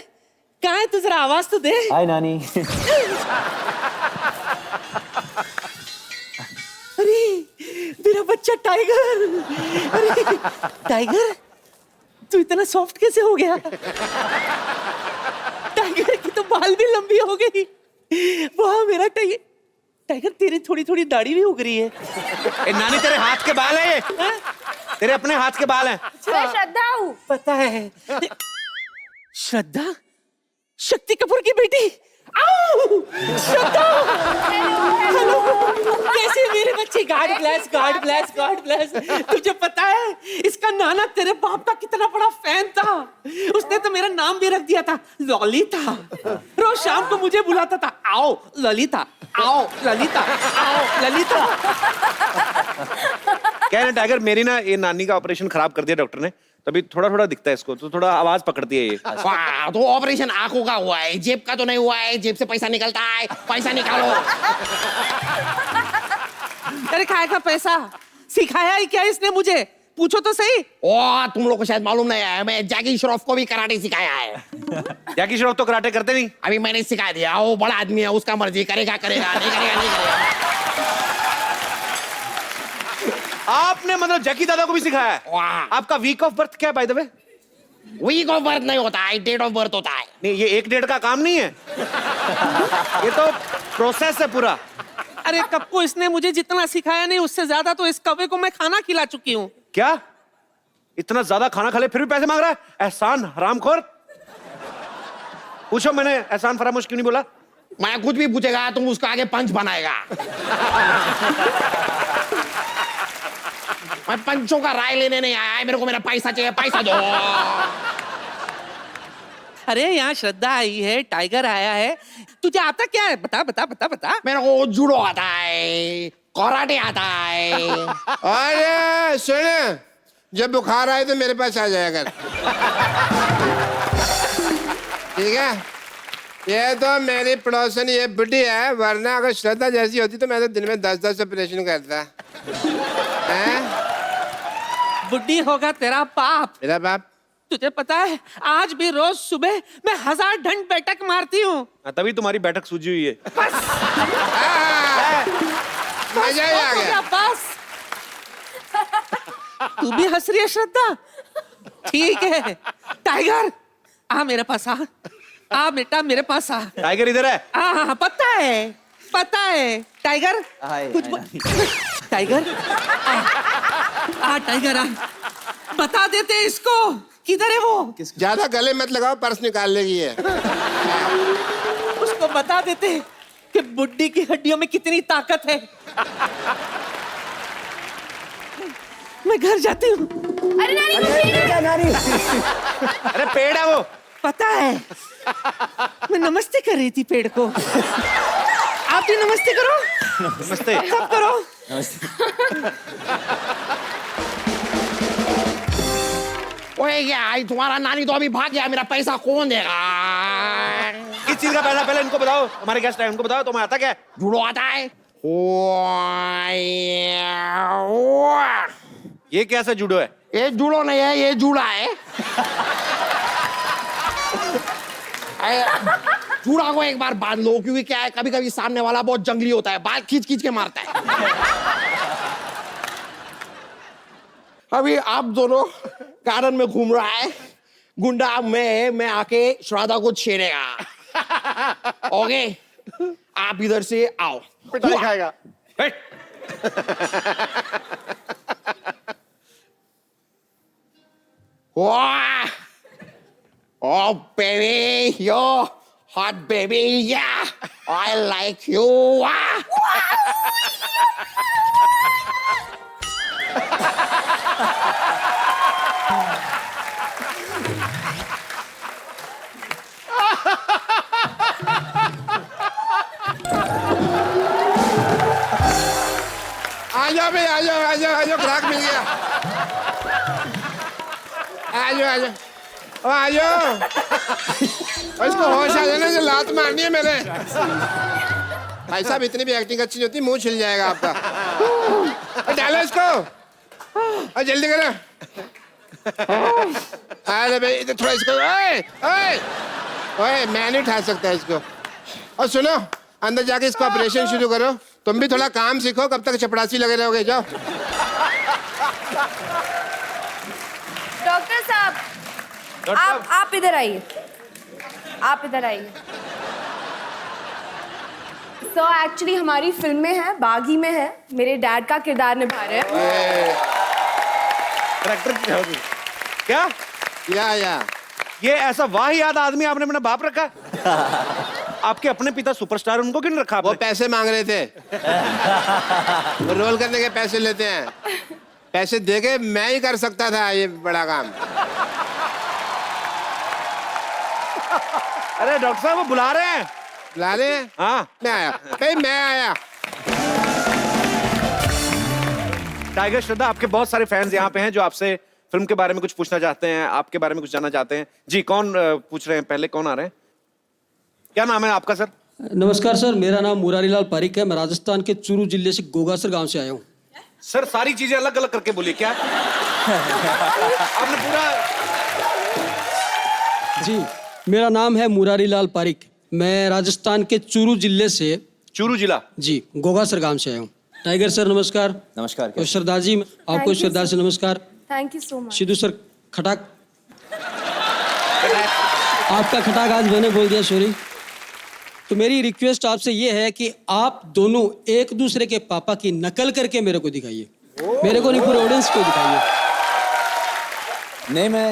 कहाँ है तू? जरा आवाज तो दे। हाय नानी। अरे मेरा बच्चा टाइगर। अरे टाइगर तू इतना सॉफ्ट कैसे हो गया? टाइगर की तो बाल भी लंबी हो गई। वाह मेरा टाइगर। टाइगर तेरी थोड़ी थोड़ी दाढ़ी भी उग रही है। ए, नानी तेरे हाथ के बाल है ये? तेरे अपने हाथ के बाल हैं। मैं श्रद्धा हूँ। पता है। श्रद्धा? शक्ति कपूर की बेटी? आओ! श्रद्धा! हेलो! कैसे मेरे बच्चे? God bless, God bless, God bless. तुझे पता है इसका नाना तेरे बाप का कितना बड़ा फैन था। उसने तो मेरा नाम भी रख दिया था ललिता। रोज शाम को मुझे बुलाता था, आओ ललिता, आओ ललिता, आओ ललिता। कह रहे टाइगर, मेरी ना ये नानी का ऑपरेशन खराब कर दिया डॉक्टर ने, तभी थोड़ा थोड़ा दिखता है इसको, तो थोड़ा आवाज पकड़ती है ये। वाह, तो ऑपरेशन आंखों का हुआ है, जेब का तो नहीं हुआ है। जेब से पैसा निकलता है, पैसा निकालो। अरे खाए का पैसा सिखाया ही क्या इसने मुझे? पूछो तो सही। ओ तुम लोग को शायद मालूम नहीं है, मैं जैकी श्रॉफ को भी कराटे सिखाया है। जैकी श्रॉफ तो कराटे करते नहीं। अभी मैंने सिखा दिया, वो बड़ा आदमी है, उसका मर्जी, करेगा करेगा, नहीं करेगा नहीं करेगा। आपने मतलब जैकी दादा को भी सिखाया है? वाह। आपका वीक ऑफ बर्थ क्या है by the way? Week of birth नहीं होता है, डेट ऑफ बर्थ होता है। नहीं, ये 1 डेढ़ का काम नहीं है। ये तो प्रोसेस है पूरा। अरे कप्पू, इसने मुझे जितना सिखाया नहीं उससे ज्यादा तो इस कौवे को मैं खाना खिला चुकी हूँ। क्या? इतना ज्यादा खाना खा ले फिर भी पैसे मांग रहा है? एहसान हरामखोर। पूछो मैंने एहसान फरामोश क्यों नहीं बोला? मैं कुछ भी पूछेगा तुम उसको आगे पंच बनाएगा। मैं पंचों का राय लेने नहीं आया है, मेरे को मेरा पैसा चाहिए, पैसा दो। अरे यहाँ श्रद्धा आई है, टाइगर आया है, तुझे आता क्या है? बता बता बता बता। मेरे को जूडो आता है, कराटे आता है। अरे सुन, जब बुखार आए तो मेरे पास आ जाया कर। ठीक है, ये तो मेरी पड़ोसन ये बुढ़ी है, वरना अगर श्रद्धा जैसी होती तो मैं तो दिन में 10-10 ऑपरेशन करता है। बुड्ढी होगा तेरा बाप। मेरा बाप? तुझे पता है आज भी रोज सुबह मैं 1000 ढंग बैठक मारती हूँ। तभी तुम्हारी बैठक सूझी हुई है। मजा ही आ गया। बस तू भी हंस रही है श्रद्धा? ठीक है टाइगर, आ मेरे पास आ बेटा मेरे पास आ। टाइगर इधर है। हाँ पता है टाइगर। हाय, कुछ हाय, टाइगर आ टाइगर आ, बता देते इसको किधर है वो। ज्यादा गले मत लगाओ, पर्स निकाल लेगी है। उसको बता देते कि बुड्ढी की हड्डियों में कितनी ताकत है। मैं घर जाती हूँ। अरे नानी वो पेड़ है। अरे पेड़ है वो। पता है मैं नमस्ते कर रही थी पेड़ को। आप भी नमस्ते करो। नमस्ते। सब करो। ओए यार तुम्हारा नानी तो अभी भाग गया, मेरा पैसा कौन देगा? किस चीज का पैसा पहले इनको बताओ, हमारे गेस्ट है उनको बताओ। तुम्हें आता क्या है? जूडो आता है। ये कैसा जूडो है? ये जूडो नहीं है, ये जूड़ा है। जूड़ा को एक बार बांध लो, क्योंकि क्या है कभी कभी सामने वाला बहुत जंगली होता है, बाल खींच खींच के मारता है। अभी आप दोनों गार्डन में घूम रहा है, गुंडा मैं आके श्राद्धा को छेड़ेगा। ओके आप इधर से आओ। पिटाई खाएगा। वाह, oh baby, you're hot baby, yeah, I like you. आ जाओ भाई, आ जाओ, ग्राहक मिल गया। आ जाओ। इसको होश आ जाना, जो लात मारनी है मैंने। भाई साहब इतनी भी एक्टिंग अच्छी नहीं होती, मुंह छिल जाएगा आपका। डालो इसको, और जल्दी करो। अरे भाई इधर थोड़ा इसको, ओए मैं नहीं उठा सकता इसको। और सुनो, अंदर जाके इसको ऑपरेशन शुरू करो। तुम भी थोड़ा काम सीखो, कब तक चपड़ासी लगे रहोगे। जाओ। डॉक्टर साहब आप इधर आइए, आप इधर आइए। सो एक्चुअली हमारी फिल्म में है, बागी में है, मेरे डैड का किरदार निभा रहे हैं। ट्रैक्टर क्या? या ये ऐसा वाहियात आदमी आपने अपना बाप रखा? आपके अपने पिता सुपरस्टार, उनको क्यों नहीं रखा आपने? वो पैसे मांग रहे थे। वो रोल करने के पैसे लेते हैं। पैसे देके मैं ही कर सकता था ये बड़ा काम। अरे डॉक्टर साहब वो बुला रहे हैं। बुला रहे हैं? हाँ मैं आया भाई, मैं आया। टाइगर श्रद्धा, आपके बहुत सारे फैंस यहाँ पे हैं जो आपसे फिल्म के बारे में कुछ पूछना चाहते हैं, आपके बारे में कुछ जानना चाहते हैं। जी कौन पूछ रहे हैं? पहले कौन आ रहे हैं? क्या नाम है आपका सर? नमस्कार सर, मेरा नाम मुरारीलाल पारिक है। मैं राजस्थान के चूरू जिले से गोगासर गांव से आया हूँ। सर सारी चीजें अलग अलग करके बोलिए। क्या आपने पूरा? जी मेरा नाम है मुरारीलाल पारिक, मैं राजस्थान के चूरू जिले से। चूरू जिला? जी गोगासर गांव से आया हूँ। टाइगर सर नमस्कार। नमस्कार। और श्रद्धा जी आपको श्रद्धा से नमस्कार। Thank you so much. Sidhu sir खटाक, आपका खटाक आज मैंने बोल दिया, सॉरी। तो मेरी रिक्वेस्ट आपसे ये है कि आप दोनों एक दूसरे के पापा की नकल करके मेरे को दिखाइए। मेरे को नहीं, पूरे ऑडियंस को दिखाइए। नहीं, मैं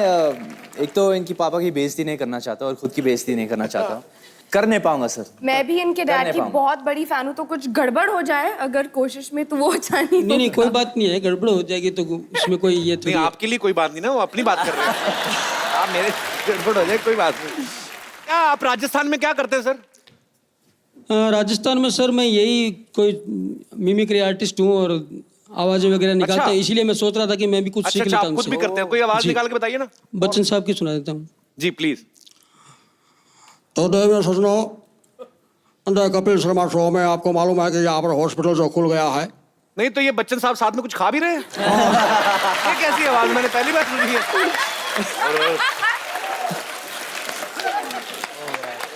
एक तो इनकी पापा की बेइज्जती नहीं करना चाहता और खुद की बेइज्जती नहीं करना चाहता। कर नहीं पाऊंगा सर। मैं भी इनके डैड की बहुत बड़ी फैन हूँ, तो कुछ गड़बड़ हो जाए अगर कोशिश में तो वो अच्छा नहीं। नहीं कोई बात नहीं है, गड़बड़ हो जाएगी तो उसमें कोई ये नहीं, आपके लिए कोई बात नहीं ना, वो अपनी बात कर रहे हैं। आप मेरे गड़बड़ हो जाए कोई बात नहीं। क्या आप राजस्थान में क्या करते हैं सर? राजस्थान में सर मैं यही कोई मिमिक्री आर्टिस्ट हूँ और आवाजें वगैरह निकालता हूँ, इसीलिए मैं सोच रहा था कि मैं भी कुछ अच्छा सीख अच्छा, लेता आप हूँ खुद भी उनसे। करते हैं? कोई आवाज जी। निकाल के बताइए ना। बच्चन साहब की सुना देता हूँ। जी प्लीज। तो देव सजनों, कपिल शर्मा शो में आपको मालूम है कि यहाँ पर हॉस्पिटल जो खुल गया है। नहीं तो ये बच्चन साहब साथ में कुछ खा भी रहे हैं? ये कैसी आवाज, मैंने पहली बार सुनी है।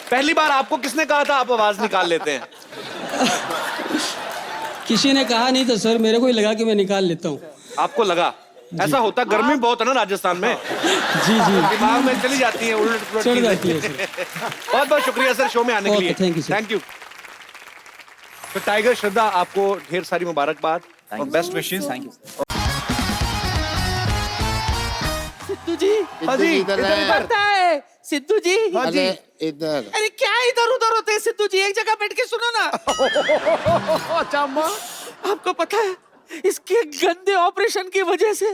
पहली बार आपको किसने कहा था आप आवाज निकाल लेते हैं? किसी ने कहा नहीं था सर, मेरे को ही लगा कि मैं निकाल लेता हूँ। आपको लगा? ऐसा होता, गर्मी बहुत है ना राजस्थान में, जी जी, दिमाग में चली जाती है उलट पुलट चढ़ चीजें। जाती है सर। बहुत बहुत शुक्रिया सर शो में आने के ओके, लिए। Thank you sir. Thank you. तो टाइगर श्रद्धा, आपको ढेर सारी मुबारकबाद और best wishes. Thank you. Sidhu ji, हाँ जी, इधर इधर है। इधर। पता है सिद्धू जी? अरे इधर। अरे क्या इधर उधर होते हैं सिद्धू जी, एक जगह बैठ के सुनो ना। अच्छा अम्मा, आपको पता है इसके गंदे ऑपरेशन की वजह से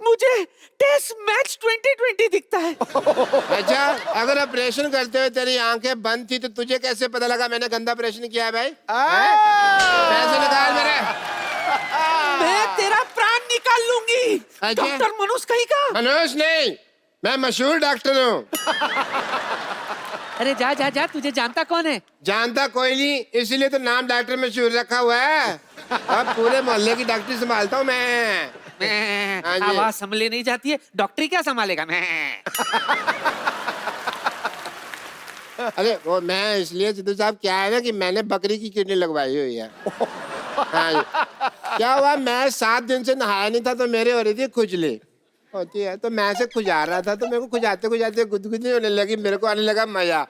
मुझे टेस्ट मैच 2020 दिखता है। अच्छा, अगर ऑपरेशन करते हुए तेरी आंखें बंद थी तो तुझे कैसे पता लगा मैंने गंदा ऑपरेशन किया है भाई? पैसे निकाल मेरे। मैं तेरा प्राण निकाल लूंगी। अच्छा। डॉक्टर मनोज कहीं का? मनोज नहीं, मैं मशहूर डॉक्टर हूँ। अरे जा जा जा, तुझे जानता कौन है? जानता कोई नहीं, इसीलिए तो नाम डॉक्टर मशहूर रखा हुआ है। अब पूरे मोहल्ले की डॉक्टरी संभालता हूँ मैं। हाँ जी। आवाज संभले नहीं जाती है, डॉक्टरी क्या संभालेगा? मैं अरे वो मैं इसलिए सिद्धू साहब, क्या है ना कि मैंने बकरी की किडनी लगवाई हुई है। हाँ जी। क्या हुआ, मैं 7 दिन से नहाया नहीं था तो मेरे हो रही थी खुजली होती है, तो मैं से खुजा रहा था तो मेरे को खुजाते खुजाते गुदगुदी होने लगी, मेरे को आने लगा मजा।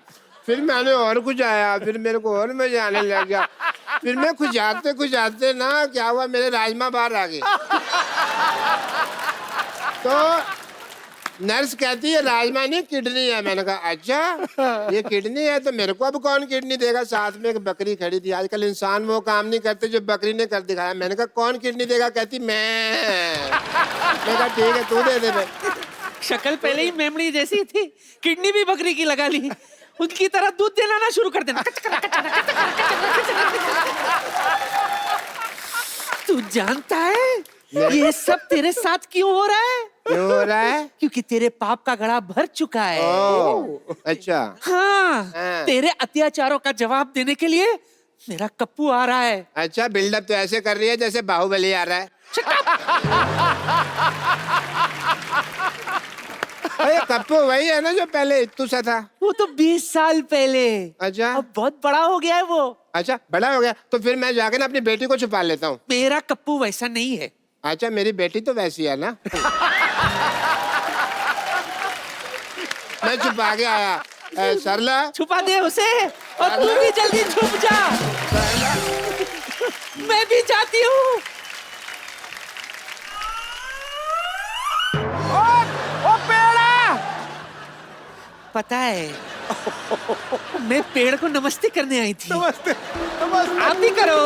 फिर मैंने और खुजाया, फिर मेरे को और मजा आने लग गया। फिर मैं खुजाते खुजाते ना क्या हुआ, मेरे राजमा बाहर आ गए। तो नर्स कहती है राजमा नहीं किडनी है। मैंने कहा अच्छा ये किडनी है, तो मेरे को अब कौन किडनी देगा? साथ में एक बकरी खड़ी थी। आजकल इंसान वो काम नहीं करते जो बकरी ने कर दिखाया। मैंने कहा कौन किडनी देगा? कहती मैं कहा ठीक है तू दे दे भाई। शक्ल पहले ही मेमड़ी जैसी थी, किडनी भी बकरी की लगा ली। उनकी तरह दूध देना ना शुरू कर देना। तू जानता है ये सब तेरे साथ क्यों हो रहा है? क्यों हो रहा है? क्योंकि तेरे पाप का घड़ा भर चुका है। ओह, अच्छा। हाँ, हाँ। तेरे अत्याचारों का जवाब देने के लिए मेरा कप्पू आ रहा है। अच्छा, बिल्डअप तो ऐसे कर रही है जैसे बाहुबली आ रहा है। अरे कप्पू वही है ना जो पहले इत्तू सा था? वो तो 20 साल पहले। अच्छा। अब बहुत बड़ा हो गया है वो। अच्छा बड़ा हो गया तो फिर मैं जाके ना अपनी बेटी को छुपा लेता हूँ। मेरा कप्पू वैसा नहीं है। अच्छा, मेरी बेटी तो वैसी है ना। मैं छुपा के आया। सरला छुपा दे उसे और तू भी जल्दी छुप जा। मैं भी जाती हूँ। ओ पेड़ा! पता है मैं पेड़ को नमस्ते करने आई थी। नमस्ते नमस्ते। आप भी करो।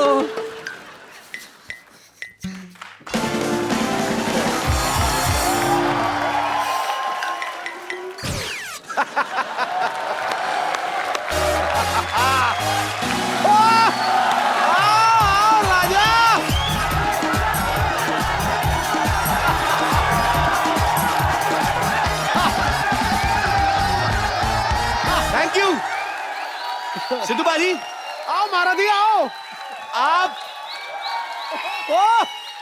थैंक यू सिद्धू बाजी। आओ महाराजी आओ।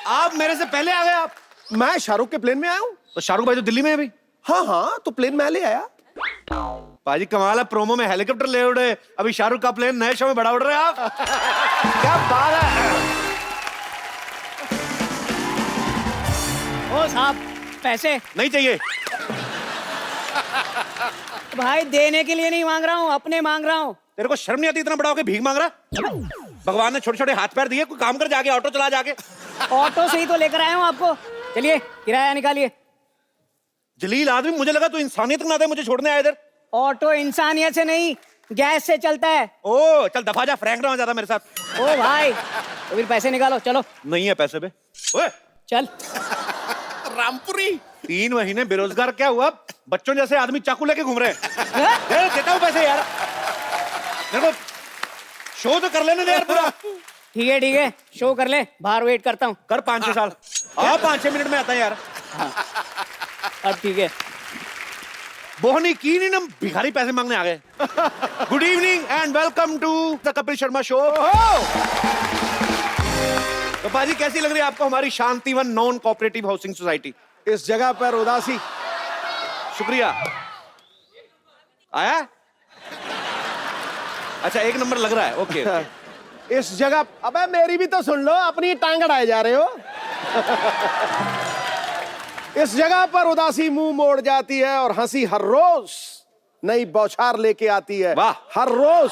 आप मेरे से पहले आ गए। आप? मैं शाहरुख के प्लेन में आया हूँ। तो शाहरुख भाई तो दिल्ली में है अभी। हाँ हाँ, तो प्लेन में ले आया। बाजी कमाल है, प्रोमो में हेलीकॉप्टर ले उड़े, अभी शाहरुख का प्लेन नए शो में बड़ा उड़ रहे हैं आप। क्या बात है। ओ साहब पैसे नहीं चाहिए। भाई, देने के लिए नहीं मांग रहा हूँ, अपने मांग रहा हूँ। तेरे को शर्म नहीं आती इतना बड़ा होके भीख मांग रहा? भगवान ने छोटे छोटे हाथ पैर दिए, कोई काम कर जाके, ऑटो चला जाके। ऑटो से ही तो लेकर आया हूँ आपको। चलिए किराया निकालिए। जलील आदमी, मुझे लगा तू इंसानियत ना दे, मुझे छोड़ने आया इधर। ऑटो इंसानियत से नहीं, गैस से चलता है। ओ चल दफा जा, फ्रैंक ना हो ज्यादा मेरे साथ। ओ भाई, तो फिर पैसे निकालो। चलो। नहीं है पैसे पे। ओए चल। रामपुरी 3 महीने बेरोजगार क्या हुआ? बच्चों जैसे आदमी चाकू लेके घूम रहे हैं। देता हूँ पैसे यार। मेरे को शो तो कर लेने दे यार पूरा। ठीक है शो कर ले, बाहर वेट करता हूँ। कर 5-6 साल। हाँ 5-6 मिनट में आता है यार। अब ठीक है। बोहनी की नहीं ना, भिखारी पैसे मांगने आ गए। Good evening and welcome to the Kapil Sharma show. तो पाजी कैसी लग रही है आपको हमारी Shantivan non cooperative housing society? इस जगह पर उदासी। शुक्रिया। आया? अच्छा 1 नंबर लग रहा है। ओके। इस जगह, अबे मेरी भी तो सुन लो, अपनी टांग अड़ाए जा रहे हो। इस जगह पर उदासी मुंह मोड़ जाती है और हंसी हर रोज नई बौछार लेके आती है। वाह। हर रोज।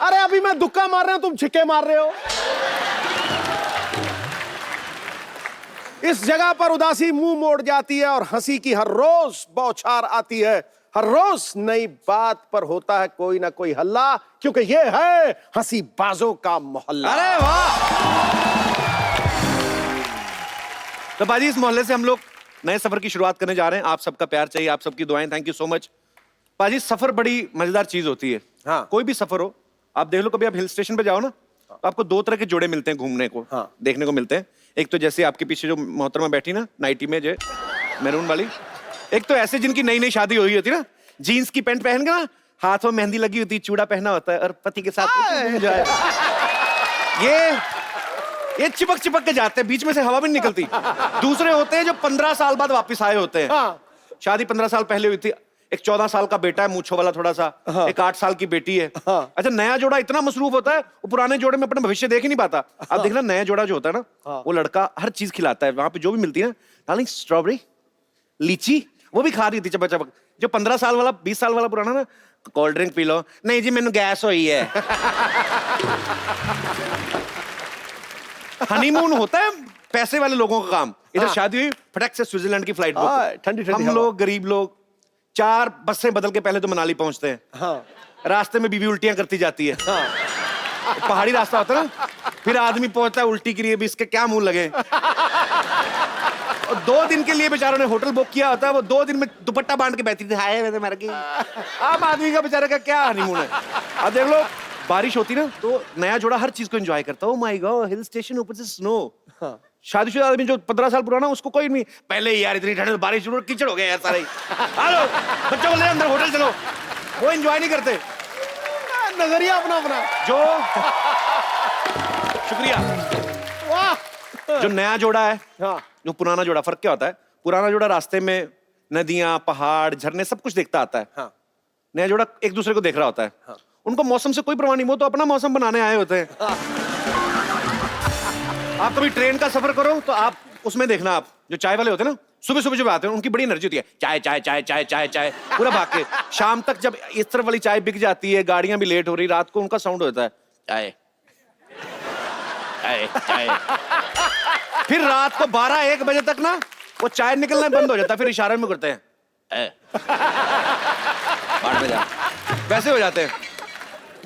अरे अभी मैं दुक्का मार रहा हूं, तुम छिक्के मार रहे हो। इस जगह पर उदासी मुंह मोड़ जाती है और हंसी की हर रोज बौछार आती है। हर रोज नई बात पर होता है कोई ना कोई हल्ला, क्योंकि ये है हंसी बाजों का मोहल्ला। अरे वाह। तो बाजी इस मोहल्ले से हम लोग नए सफर की शुरुआत करने जा रहे हैं। आप सबका प्यार चाहिए, आप सबकी दुआएं। Thank you so much. बाजी सफर बड़ी मजेदार चीज होती है। हाँ। कोई भी सफर हो, आप देख लो कभी आप हिल स्टेशन पे जाओ ना, तो आपको 2 तरह के जोड़े मिलते हैं घूमने को। हाँ। देखने को मिलते हैं। एक तो जैसे आपके पीछे जो मोहतरमा बैठी ना नाइटी में, जो मैरून वाली। एक तो ऐसे जिनकी नई नई शादी हुई होती ना, जीन्स की पैंट पहन के ना, हाथ में मेहंदी लगी होती, चूड़ा पहना होता है और पति के साथ घूम जाए। ये चिपक चिपक के जाते हैं, बीच में से हवा भी नहीं निकलती। दूसरे होते हैं जो 15 साल बाद वापस आए होते हैं। हाँ। शादी 15 साल पहले हुई थी। एक 14 साल का बेटा है मूंछों वाला थोड़ा सा। हाँ। एक 8 साल की बेटी है। हाँ। अच्छा नया जोड़ा इतना मसरूफ होता है, वो पुराने जोड़े में अपना भविष्य देख ही नहीं पाता। अब देखना नया जोड़ा जो होता है ना, वो लड़का हर चीज खिलाता है। वहां पे जो भी मिलती है ना, डार्लिंग स्ट्रॉबेरी, लीची, वो भी खा रही थी चपक चपक। जो 15 साल वाला 20 साल वाला पुराना ना, कोल्ड ड्रिंक पी लो, नहीं जी मैंने गैस हुई है। हनीमून होता है पैसे वाले लोगों का काम। इधर शादी हुई, फटक से स्विट्जरलैंड की फ्लाइट बुक। ठंडी ठंडी हम लोग गरीब लोग 4 बसें बदल के पहले तो मनाली पहुंचते हैं। हाँ। रास्ते में बीवी उल्टियां करती जाती है। पहाड़ी रास्ता होता है ना, फिर आदमी पहुंचता है उल्टी के लिए भी, इसके क्या मुंह लगे। और 2 दिन के लिए बेचारों ने होटल बुक किया होता है, वो 2 दिन में दुपट्टा बांध के बैठी थी। हाय मैं तो मर गई। आम आदमी का बेचारे का क्या हनीमून है। अब देख लो बारिश होती ना, तो नया जोड़ा हर चीज को एंजॉय करता है। Oh my God, hill station, ऊपर से स्नो। शादीशुदा आदमी जो 15 साल पुराना, उसको कोई नहीं, पहले ही यार इतनी ठंड बारिश शुरू, कीचड़ हो गया यार सारे। हेलो बच्चों को ले अंदर होटल चलो, वो एंजॉय नहीं करते। नजरिया अपना अपना। जो शुक्रिया। वाह। जो नया जोड़ा है, हाँ। जो पुराना जोड़ा, फर्क क्या होता है? पुराना जोड़ा रास्ते में नदियां, पहाड़, झरने सब कुछ देखता आता है। हाँ। नया जोड़ा एक दूसरे को देख रहा होता है। हाँ। उनको मौसम से कोई परवाह नहीं, वो तो अपना मौसम बनाने आए होते हैं। हाँ। आप कभी ट्रेन का सफर करो तो आप उसमें देखना, आप जो चाय वाले होते हैं ना, सुबह सुबह जब आते हैं उनकी बड़ी एनर्जी होती है। चाय चाय चाय चाय चाय चाय पूरा भाग के। शाम तक जब इस तरफ वाली चाय बिक जाती है, गाड़ियां भी लेट हो रही, रात को उनका साउंड होता है चाय चाय चाय। फिर रात को 12-1 बजे तक ना वो चाय निकलना बंद हो जाता है, फिर इशारे में करते हैं बाहर में जा, वैसे हो जाते हैं।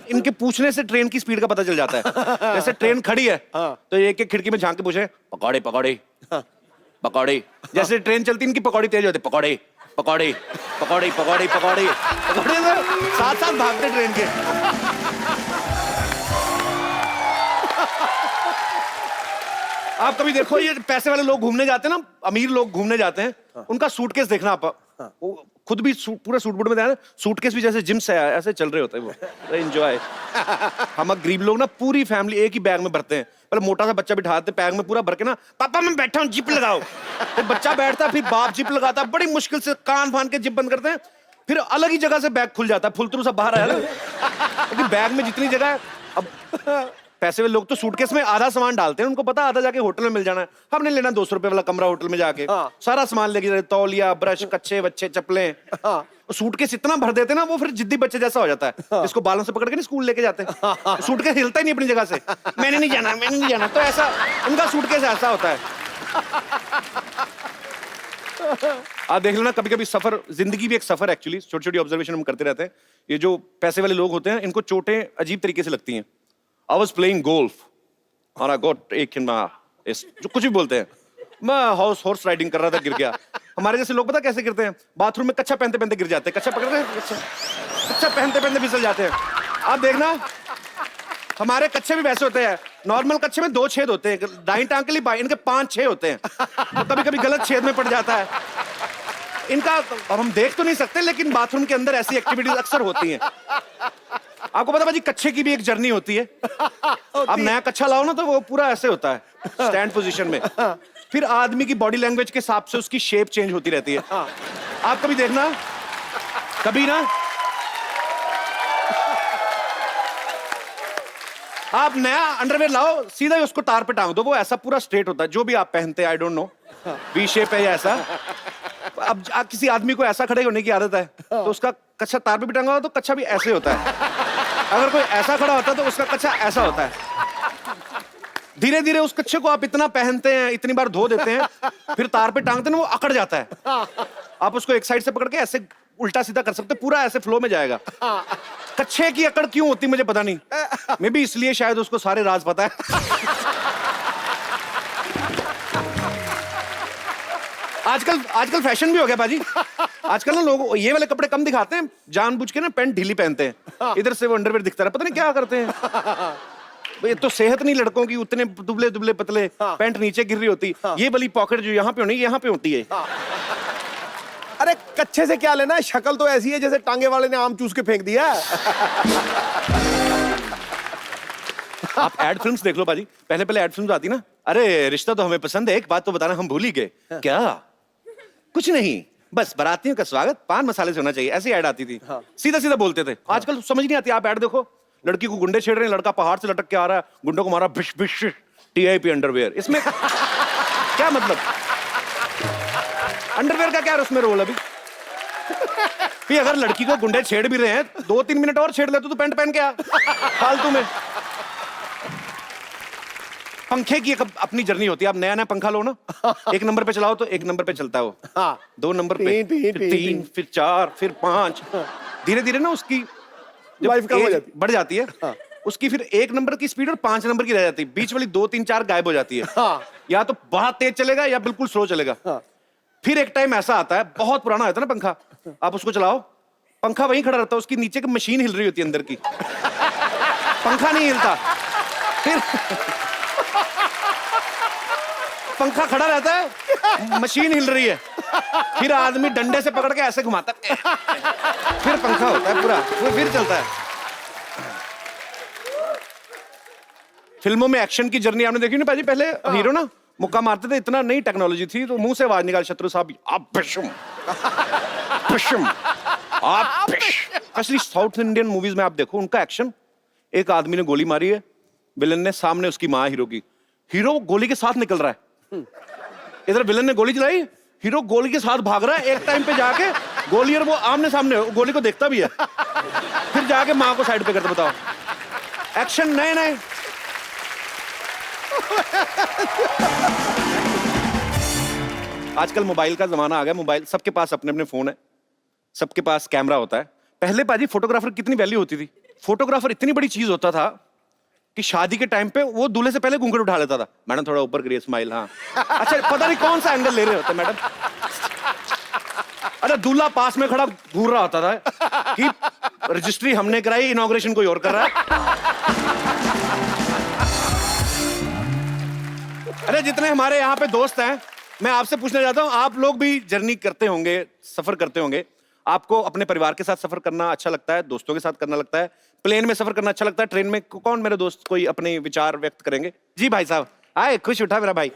इनके पूछने से ट्रेन की स्पीड का पता चल जाता है। जैसे ट्रेन खड़ी है तो एक एक खिड़की में झांक के पूछे पकौड़े पकौड़े पकौड़े। जैसे ट्रेन चलती इनकी पकौड़ी तेज होती, पकौड़े पकौड़े पकौड़ी पकौड़ी पकौड़ी पकौड़े। साथ साथ भागते ट्रेन के। आप कभी देखो ये पैसे वाले लोग घूमने जाते हैं ना, अमीर लोग घूमने जाते हैं, उनका सूटकेस देखना आप। वो खुद भी पूरा सूट बूट में ना, सूटकेस भी जैसे जिम से आया ऐसे चल रहे होते हैं वो। एंजॉय। हम गरीब लोग ना पूरी फैमिली एक ही बैग में भरते हैं। पहले मोटा सा बच्चा बिठाते बैग में पूरा भर के ना, पापा मैं बैठा हूँ जिप लगाओ। फिर बच्चा बैठता, फिर बाप जिप लगाता, बड़ी मुश्किल से कान फान के जिप बंद करते हैं, फिर अलग ही जगह से बैग खुल जाता है, फुलतरू सब बाहर आया ना, क्योंकि बैग में जितनी जगह है। अब पैसे वाले लोग तो सूटकेस में आधा सामान डालते हैं, उनको पता आधा जाके होटल में मिल जाना है। हमने लेना 200 रुपए वाला कमरा होटल में जाके। सारा सामान लेके जाते, तौलिया, ब्रश, कच्चे बच्चे, चप्पलें। सूटकेस इतना भर देते ना, वो फिर जिद्दी बच्चे जैसा हो जाता है, इसको बालों से पकड़ के नहीं स्कूल लेके जाते हैं। सूटकेस हिलता ही नहीं अपनी जगह से, मैंने नहीं जाना मैंने नहीं जाना। तो ऐसा उनका सूटकेस ऐसा होता है। आप देख लेना, कभी कभी सफर, जिंदगी भी एक सफर एक्चुअली। छोटी छोटी ऑब्जर्वेशन हम करते रहते हैं। ये जो पैसे वाले लोग होते हैं, इनको चोटें अजीब तरीके से लगती हैं। I was playing golf और I got एक जो कुछ भी बोलते हैं, मैं हॉर्स राइडिंग कर रहा था, गिर गया। हमारे जैसे लोग पता कैसे गिरते हैं? बाथरूम में कच्छा पहनते पहनते गिर जाते हैं। कच्छा पकड़ रहे हैं, कच्छा पहनते पहनते फिसल जाते हैं। आप देखना हमारे कच्छे भी वैसे होते हैं। नॉर्मल कच्छे में 2 छेद होते हैं, दाईं टांग के लिए बाईं, इनके 5-6 होते हैं। तो कभी कभी गलत छेद में पड़ जाता है इनका। अब हम देख तो नहीं सकते, लेकिन बाथरूम के अंदर ऐसी एक्टिविटीज अक्सर होती हैं। आपको पता भाजी, कच्छे की भी एक जर्नी होती है। अब नया कच्छा लाओ ना तो वो पूरा ऐसे होता है स्टैंड पोजीशन में। फिर आदमी की बॉडी लैंग्वेज के हिसाब से उसकी शेप चेंज होती रहती है। आप कभी देखना, कभी ना आप नया अंडरवेयर लाओ, सीधा ही उसको तार पे टांग दो, वो ऐसा पूरा स्ट्रेट होता है। जो भी आप पहनते हैं, I don't know, V shape है या ऐसा। अब किसी आदमी को ऐसा खड़े होने की आदत है तो उसका कच्छा तार पे भी टंगा हो तो कच्छा भी ऐसे होता है। अगर कोई ऐसा खड़ा होता है तो उसका कच्छा ऐसा होता है। धीरे धीरे उस कच्छे को आप इतना पहनते हैं, इतनी बार धो देते हैं, फिर तार पे टांगते हैं ना, वो अकड़ जाता है। आप उसको एक साइड से पकड़ के ऐसे उल्टा सीधा कर सकते, पूरा ऐसे फ्लो में जाएगा। कच्छे की अकड़ क्यों होती मुझे पता नहीं, मे भी इसलिए शायद उसको सारे राज पता है। आजकल फैशन भी हो गया बाजी। आजकल ना लोग ये वाले कपड़े कम दिखाते हैं, जानबूझ के ना पैंट ढीली पहनते हैं, इधर से वो अंडरवेयर दिखता है, पता नहीं क्या करते हैं। ये तो सेहत नहीं लड़कों की, उतने दुबले दुबले पतले, पैंट नीचे गिर रही होती, ये वाली पॉकेट जो यहाँ पे होनी यहाँ पे होती है। अरे कच्छे से क्या लेना है, शक्ल तो ऐसी है जैसे टांगे वाले ने आम चूस के फेंक दिया। आप एड फिल्म्स देख लो बाजी, पहले पहले एड फिल्म्स आती ना, अरे रिश्ता तो हमें पसंद है, एक बात तो बताना हम भूल ही गए। क्या? कुछ नहीं, बस बारातियों का स्वागत पान मसाले से होना चाहिए, ऐसी ऐड आती थी। सीधा सीधा बोलते थे। आजकल समझ नहीं आती। आप ऐड देखो, लड़की को गुंडे छेड़ रहे हैं, लड़का पहाड़ से लटक के आ रहा है, गुंडों को मारा भिश भिश, टीआईपी अंडरवेयर। इसमें क्या मतलब? अंडरवेयर का क्या है उसमें रोल? अभी अगर लड़की को गुंडे छेड़ भी रहे हैं, 2-3 मिनट और छेड़ ले तो पेंट पहन के आ फालतू में। पंखे की एक अपनी जर्नी होती है। आप नया नया पंखा लो ना, 1 नंबर पे चलाओ तो 1 नंबर पे चलता है वो, 2 नंबर पे, फिर 3, फिर 4, फिर 5। धीरे धीरे ना उसकी लाइफ कम हो जाती, बढ़ जाती है। उसकी फिर 1 नंबर की स्पीड और 5 नंबर की रह जाती है, बीच वाली 2, 3, 4 गायब हो जाती है। या तो बहुत तेज चलेगा या बिल्कुल स्लो चलेगा। फिर एक टाइम ऐसा आता है, बहुत पुराना होता है ना पंखा, आप उसको चलाओ, पंखा वहीं खड़ा रहता है, उसकी नीचे की मशीन हिल रही होती है अंदर की, पंखा नहीं हिलता। फिर पंखा खड़ा रहता है, मशीन हिल रही है, फिर आदमी डंडे से पकड़ के ऐसे घुमाता है, फिर पंखा होता है पूरा, फिर चलता है। फिल्मों में एक्शन की जर्नी आपने देखी ना पाजी, पहले हीरो ना मुक्का मारते थे, इतना नई टेक्नोलॉजी थी तो मुंह से आवाज निकाल, शत्रु साहब आप भिशुम भिशुम आप स्पेशली साउथ इंडियन मूवीज में आप देखो उनका एक्शन। एक आदमी ने गोली मारी है, विलन ने, सामने उसकी माँ हीरो की, हीरो गोली के साथ निकल रहा है, इधर विलन ने गोली चलाई, हीरो गोली के साथ भाग रहा है। एक टाइम पे जाके गोली और वो आमने सामने, गोली को देखता भी है, फिर जाके माँ को साइड पे करता। बताओ, एक्शन नए नए। आजकल मोबाइल का जमाना आ गया, मोबाइल सबके पास अपने अपने फोन है, सबके पास कैमरा होता है। पहले पाजी फोटोग्राफर कितनी वैल्यू होती थी, फोटोग्राफर इतनी बड़ी चीज होता था कि शादी के टाइम पे वो दूल्हे से पहले घूंघट उठा लेता था। मैडम थोड़ा ऊपर करिए, स्माइल, हाँ अच्छा, पता नहीं कौन सा एंगल ले रहे होते मैडम। अरे दूल्हा पास में खड़ा घूर रहा होता था कि रजिस्ट्री हमने कराई, इनॉग्रेशन कोई और कर रहा है। अरे जितने हमारे यहाँ पे दोस्त हैं, मैं आपसे पूछना चाहता हूँ, आप लोग भी जर्नी करते होंगे, सफर करते होंगे, आपको अपने परिवार के साथ सफर करना अच्छा लगता है, दोस्तों के साथ करना लगता है, प्लेन में सफर करना अच्छा लगता है, ट्रेन में? कौन मेरे दोस्त कोई अपने विचार व्यक्त करेंगे? जी भाई साहब, आए, खुश उठा मेरा भाई।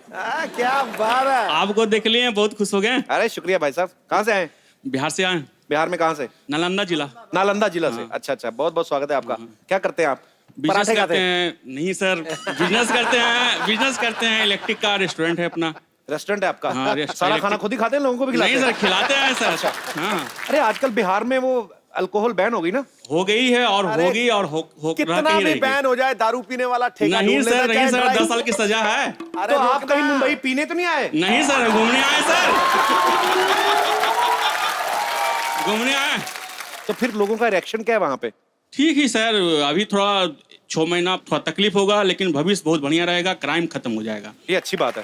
क्या बात है, आपको देख लिए, बहुत खुश हो गए। अरे शुक्रिया भाई साहब। कहाँ से आए? बिहार से आए। बिहार में कहाँ से? नालंदा जिला। नालंदा जिला से, अच्छा अच्छा, बहुत बहुत स्वागत है आपका। क्या करते हैं आप? बिजनेस करते हैं? नहीं सर, बिजनेस करते हैं, बिजनेस करते हैं, इलेक्ट्रिक का रेस्टोरेंट है अपना। रेस्टोरेंट है आपका? हाँ, सारा खाना खुद ही खाते हैं, लोगों को भी खिलाते हैं? नहीं सर, खिलाते हैं सर। अच्छा। हाँ। अरे आजकल बिहार में वो अल्कोहल बैन हो गई ना? हो गई है और होगी और कितना भी बैन हो जाए, दारू पीने वाला ठेका नहीं सर, नहीं सर, 10 साल की सजा है। तो आप कहीं मुंबई पीने तो नहीं आए? नहीं सर, घूमने आए सर, घूमने आए। तो फिर लोगों का रिएक्शन क्या है वहां पे? ठीक ही सर, अभी थोड़ा 6 महीना थोड़ा तकलीफ होगा, लेकिन भविष्य बहुत बढ़िया रहेगा, क्राइम खत्म हो जाएगा। ये अच्छी बात है।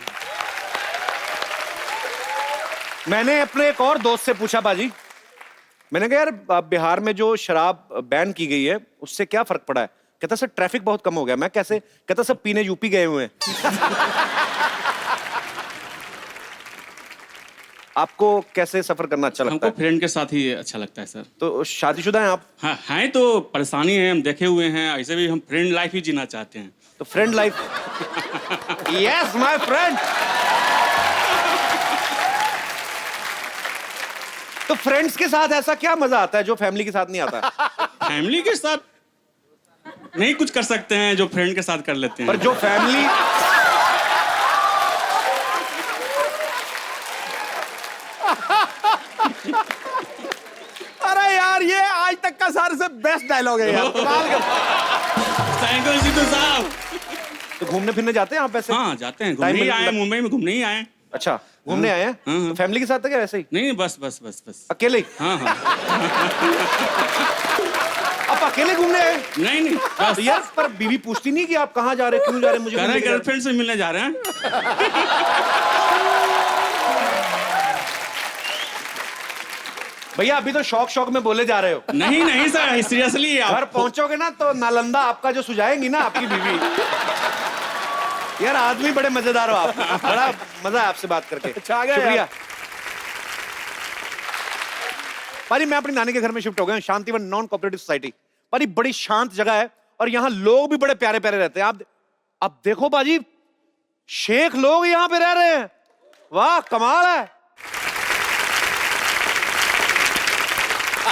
मैंने अपने एक और दोस्त से पूछा बाजी, मैंने कहा यार बिहार में जो शराब बैन की गई है उससे क्या फर्क पड़ा है? कहता सर ट्रैफिक बहुत कम हो गया। मैं कैसे? कहता सब पीने यूपी गए हुए हैं। आपको कैसे सफर करना अच्छा लगता हमको है? फ्रेंड के साथ ही अच्छा लगता है सर। तो शादीशुदा हैं आप? हाँ हैं, तो परेशानी है, हम देखे हुए हैं, ऐसे भी हम फ्रेंड लाइफ ही जीना चाहते हैं। तो friend life. Yes my friend. तो फ्रेंड्स के साथ ऐसा क्या मजा आता है जो फैमिली के साथ नहीं आता? फैमिली के साथ नहीं कुछ कर सकते हैं जो फ्रेंड के साथ कर लेते हैं। पर जो फैमिली अरे यार ये आज तक का सारे से बेस्ट डायलॉग है यार। कमाल का। थैंक यू सिद्धू साहब। तो घूमने फिरने जाते हैं आप ऐसे? हाँ जाते हैं, घूमने Time ही मिल- आए हैं, मुंबई में घूमने ही आए हैं। अच्छा घूमने आए हैं? तो फैमिली के साथ है क्या वैसे ही? नहीं बस बस बस बस अकेले ही? हाँ हाँ। आप अकेले घूमने आए? नहीं नहीं बस तो यार पर बीवी पूछती नहीं कि आप कहाँ जा रहे, क्यों जा रहे, मुझे कह क्यों रहे नहीं जा रहे? गर्लफ्रेंड से मिलने जा रहे हैं। भैया अभी तो शौक शौक में बोले जा रहे हो। नहीं नहीं सर, सीरियसली घर पहुंचोगे ना तो नालंदा आपका जो सुझाएंगी ना आपकी बीवी। यार आदमी बड़े मजेदार हो आप, बड़ा मजा है आपसे बात करके। अच्छा, आ गया शुक्रिया। यार। पारी मैं अपनी नानी के घर में शिफ्ट हो गया हूं, शांतिवन नॉन कोऑपरेटिव सोसाइटी। पारी बड़ी शांत जगह है और यहाँ लोग भी बड़े प्यारे प्यारे रहते हैं। आप देखो बाजी, शेख लोग यहाँ पे रह रहे हैं। वाह कमाल है,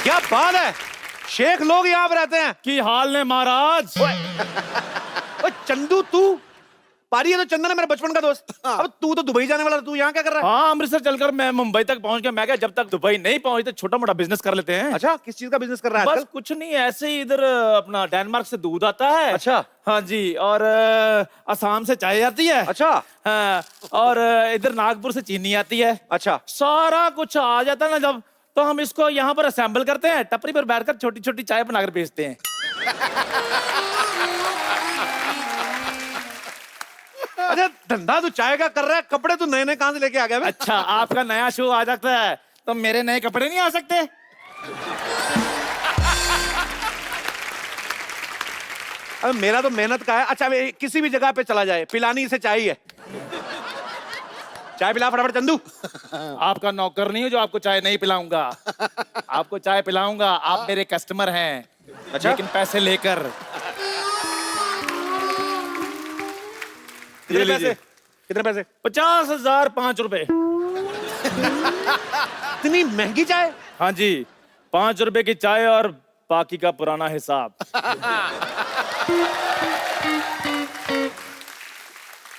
क्या बात है, शेख लोग यहाँ पे रहते हैं। की हाल ने महाराज? ओए चंदू तू? पारी है तो चंदन है मेरा बचपन का दोस्त। अब तू तो दुबई जाने वाला था, तू यहाँ क्या कर रहा है? हाँ अमृतसर चलकर मैं मुंबई तक पहुंच गया। मैं क्या जब तक दुबई नहीं पहुंचते छोटा मोटा बिजनेस कर लेते हैं। अच्छा किस चीज का बिजनेस कर रहा है बस आजकल? कुछ नहीं, ऐसे ही इधर अपना डेनमार्क से दूध आता है। अच्छा। हाँ जी, और असम से चाय आती है। अच्छा। हाँ, और इधर नागपुर से चीनी आती है। अच्छा। सारा कुछ आ जाता है ना जब, तो हम इसको यहाँ पर असेंबल करते हैं, टपरी पर बैठकर छोटी छोटी चाय बनाकर बेचते हैं। अच्छा धंधा तू चाय का कर रहा है, कपड़े तू नए नए कहां से लेके आ गया? अच्छा आपका नया शो आ जाता है तो मेरे नए कपड़े नहीं आ सकते? अब मेरा तो मेहनत का है। अच्छा किसी भी जगह पे चला जाए, पिलानी से चाय है। चाय पिला फटाफट चंदू। आपका नौकर नहीं है जो आपको चाय नहीं पिलाऊंगा। आपको चाय पिलाऊंगा, आप मेरे कस्टमर हैं। अच्छा? लेकिन पैसे लेकर। कितने पैसे? कितने पैसे? 50,000 5 रुपए। इतनी महंगी चाय? हाँ जी, 5 रुपए की चाय और बाकी का पुराना हिसाब।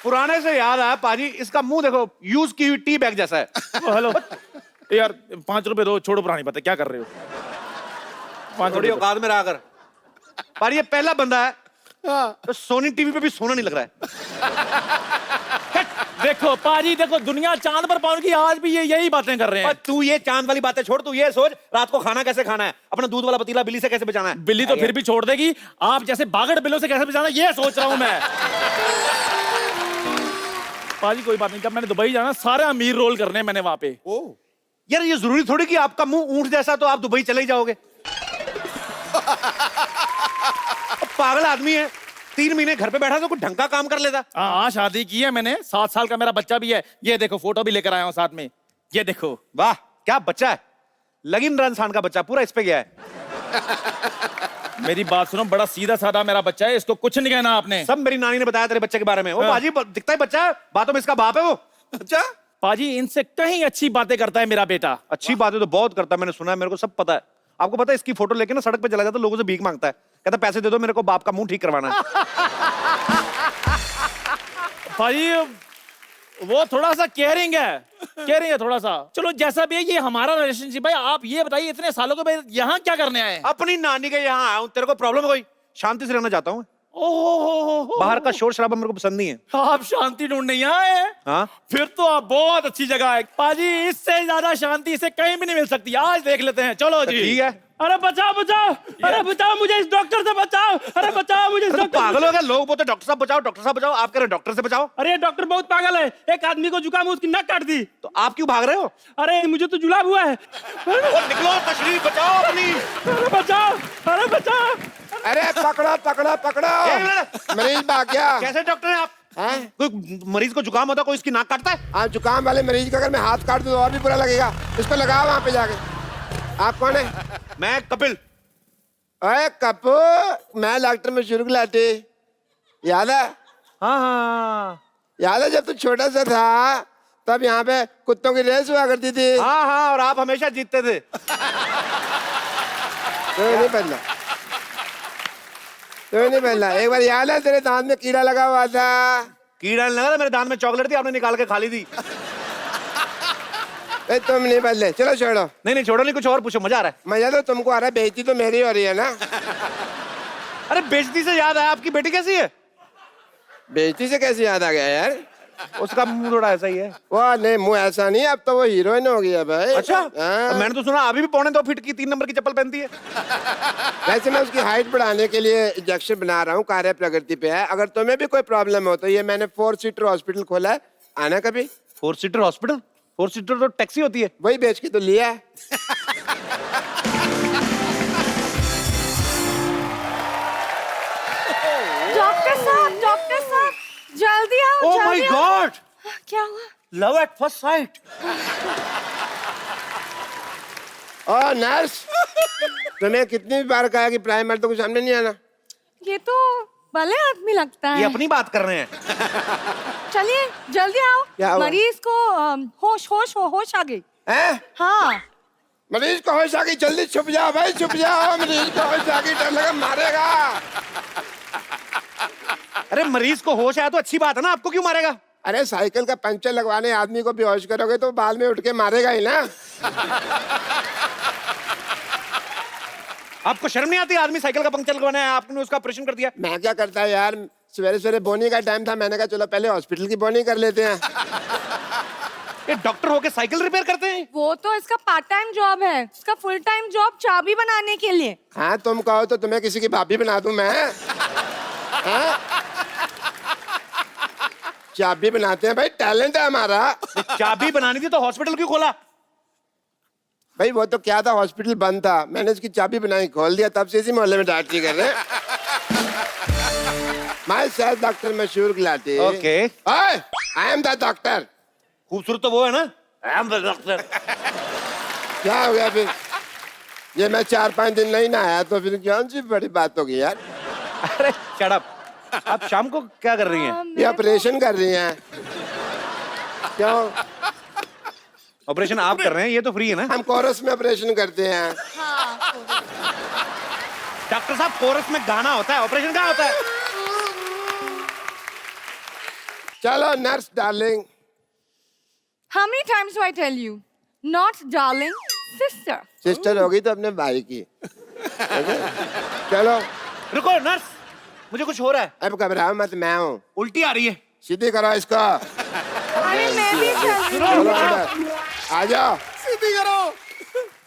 पुराने से याद आया पाजी, इसका मुंह देखो, यूज की हुई टी बैग जैसा है। हेलो यार 5 रुपए दो, छोड़ो पुरानी बातें, क्या कर रहे हो? 5 थोड़ी रुपए। औकात में रहा कर। पर ये पहला बंदा है तो सोनी टीवी पे भी सोना नहीं लग रहा है। देखो पाजी, देखो दुनिया चांद पर पहुंच गई, आज भी ये यही बातें कर रहे हैं। और तू ये चांद वाली बातें छोड़, तू ये सोच रात को खाना कैसे खाना है, अपना दूध वाला पतीला बिल्ली से कैसे बचाना है। बिल्ली तो फिर भी छोड़ देगी, आप जैसे बागड़ बिल्लों से कैसे बचाना, ये सोच रहा हूं मैं। पाजी कोई बात नहीं, जब मैंने दुबई जाना सारे अमीर रोल करने हैं मैंने वहां पे। यार ये जरूरी थोड़ी कि आपका मुंह ऊंट जैसा तो आप दुबई चले ही जाओगे। पागल आदमी है, 3 महीने घर पे बैठा तो कुछ ढंग का काम कर लेता। हाँ शादी की है मैंने, 7 साल का मेरा बच्चा भी है। ये देखो फोटो भी लेकर आया हूँ साथ में, ये देखो। वाह क्या बच्चा है, लगिन इंसान का बच्चा पूरा इस पे गया है। मेरी बात सुनो, बड़ा सीधा साधा मेरा बच्चा है, इसको कुछ नहीं कहना आपने। सब मेरी नानी ने बताया तेरे बच्चे के बारे में। वो हाँ। बाजी दिखता है बच्चा है, बातों में इसका बाप है वो। अच्छा पाजी इनसे कहीं अच्छी बातें करता है मेरा बेटा। अच्छी बातें तो बहुत करता है, मैंने सुना है, मेरे को सब पता है। आपको पता है इसकी फोटो लेके ना सड़क पे चला जाता, लोगों से भीख मांगता है, कहता पैसे दे दो मेरे को बाप का मुंह ठीक करवाना है। भाई वो थोड़ा सा केयरिंग है थोड़ा सा। चलो जैसा भी है, ये हमारा रिलेशनशिप है। आप ये बताइए इतने सालों के बाद यहाँ क्या करने आए हैं? अपनी नानी के यहाँ आया हूँ, तेरे को प्रॉब्लम है कोई? शांति से रहना चाहता हूँ। ओहो, बाहर का शोर शराबा मेरे को पसंद नहीं है। आप शांति ढूंढ नहीं आए हैं? हाँ फिर तो आप बहुत अच्छी जगह है पाजी, इससे ज्यादा शांति इसे कहीं भी नहीं मिल सकती। आज देख लेते हैं, चलो जी। ठीक है। अरे बचाओ बचाओ, अरे बचाओ मुझे इस डॉक्टर से बचाओ, अरे बचाओ मुझे इस तो डॉक्टर। पागल हो गया, लोग बोलते डॉक्टर साहब बचाओ, डॉक्टर साहब बचाओ, आप कह रहे हो डॉक्टर से बचाओ। अरे ये डॉक्टर बहुत पागल है, एक आदमी को जुकाम, उसकी नक काट दी। तो आप क्यों भाग रहे हो? अरे मुझे तो जुलाब हुआ है। निकलो, तशरीफ बचाओ अपनी। अरे बचाओ, अरे बचाओ। अरे पकड़ो पकड़ो पकड़ो, एक मिनट। मरीज भाग गया। कैसे डॉक्टर हैं आप? हैं? कोई मरीज को जुकाम होता है, कोई इसकी नाक काटता है? हाँ, जुकाम वाले मरीज का अगर मैं हाथ काट दूं तो और भी बुरा लगेगा। इसको लगाओ वहां पे जाके। आप कौन है? मैं कपिल। अरे कपू, मैं डॉक्टर मशहूर गुलाटी, याद है? हाँ हाँ याद है जब तू छोटा सा था तब यहाँ पे कुत्तों की रेस हुआ करती थी? हाँ हाँ, और आप हमेशा जीतते थे। तो नहीं बदला, तो नहीं बदला। एक बार याद है तेरे दांत में कीड़ा लगा हुआ था? कीड़ा नहीं लगा था, मेरे दांत में चॉकलेट थी, आपने निकाल के खा ली थी। ए, तुम नहीं बदले, चलो छोड़ो। नहीं छोड़ो, नहीं कुछ और पूछो, मजा आ रहा है। मजा तो तुमको आ रहा है, बेइज्जती तो मेरी हो रही है ना। अरे बेइज्जती से याद आया, आपकी बेटी कैसी है? बेइज्जती से कैसे याद आ गया यार? उसका मुंह थोड़ा ऐसा ही है। वाह नहीं, मुंह ऐसा नहीं, अब तो वो हीरोइन हो गई है भाई। अच्छा, हाँ। मैंने तो सुना अभी भी 2.25 फीट की 3 नंबर की चप्पल पहनती है। वैसे मैं उसकी हाइट बढ़ाने के लिए इंजेक्शन बना रहा हूँ, कार्य प्रगति पे है। अगर तुम्हें भी कोई प्रॉब्लम हो तो ये मैंने 4 सीटर हॉस्पिटल खोला है, आना कभी। 4 सीटर हॉस्पिटल? 4 सीटर तो टैक्सी होती है। वही बेच के तो लिया है। डॉक्टर साहब जल्दी आओ। ओह माय गॉड, क्या हुआ? Love at first sight. ओ नर्स, तुम्हें कितनी बार कहा कि प्राइमर तो कुछ सामने नहीं आना? ये तो भले आदमी लगता है। ये अपनी बात कर रहे हैं। चलिए जल्दी क्या आओ, हुआ? मरीज को होश आ गई। हैं? हाँ मरीज को होश आ गई, जल्दी छुप जाओ भाई, छुप जाओ। मरीज को होश आ गई, डर लगा मारेगा। अरे मरीज को होश आया तो अच्छी बात है ना, आपको क्यों मारेगा? अरे साइकिल का पंचर लगवाने आदमी को बेहोश करोगे तो बाद में उठ के मारेगा ही ना। आपको शर्म नहीं आती? आदमी साइकिल का पंक्चर लगवाना है, आपने उसका ऑपरेशन कर दिया। मैं क्या करता है यार, सवेरे सवेरे बोनी का टाइम था, मैंने कहा चलो पहले हॉस्पिटल की बोनी कर लेते हैं। ये डॉक्टर होके साइकिल रिपेयर करते हैं? वो तो इसका पार्ट टाइम जॉब है, इसका फुल टाइम जॉब चाबी बनाने के लिए। हाँ, तुम कहो तो तुम्हें किसी की भाभी बना दूं मैं? हाँ? चाबी बनाते हैं भाई, टैलेंट है हमारा। चाबी बनानी थी तो हॉस्पिटल क्यों खोला? भाई वो तो क्या था, हॉस्पिटल बंद था, मैंने इसकी चाबी बनाई, खोल दिया, तब से इसी मोहल्ले में डॉक्टरी कर रहे हैं। माय सेल्फ डॉक्टर मशहूर Gulati. Okay, I am the doctor. खूबसूरत तो वो है ना, आई एम द डॉक्टर। क्या हो गया फिर? ये मैं 4-5 दिन नहीं नहाया तो फिर कौन सी बड़ी बात होगी यार? अरे शट अप, आप शाम को क्या कर रही हैं? ये ऑपरेशन कर रही हैं। क्यों? ऑपरेशन आप कर रहे हैं, ये तो फ्री है ना। हम कोरस में ऑपरेशन करते हैं। डॉक्टर साहब, कोरस में गाना होता है, ऑपरेशन कहाँ होता है? चलो nurse darling. How many times do I tell you? Not darling, sister. Sister होगी तो अपने भाई की। चलो रुको नर्स, मुझे कुछ हो रहा है। अब घबराओ मत, मैं हूँ। उल्टी आ रही है। सीधी करो इसको। अरे मैं भी चल रही हूँ। चलो अंदर आ जाओ। सीधी करो।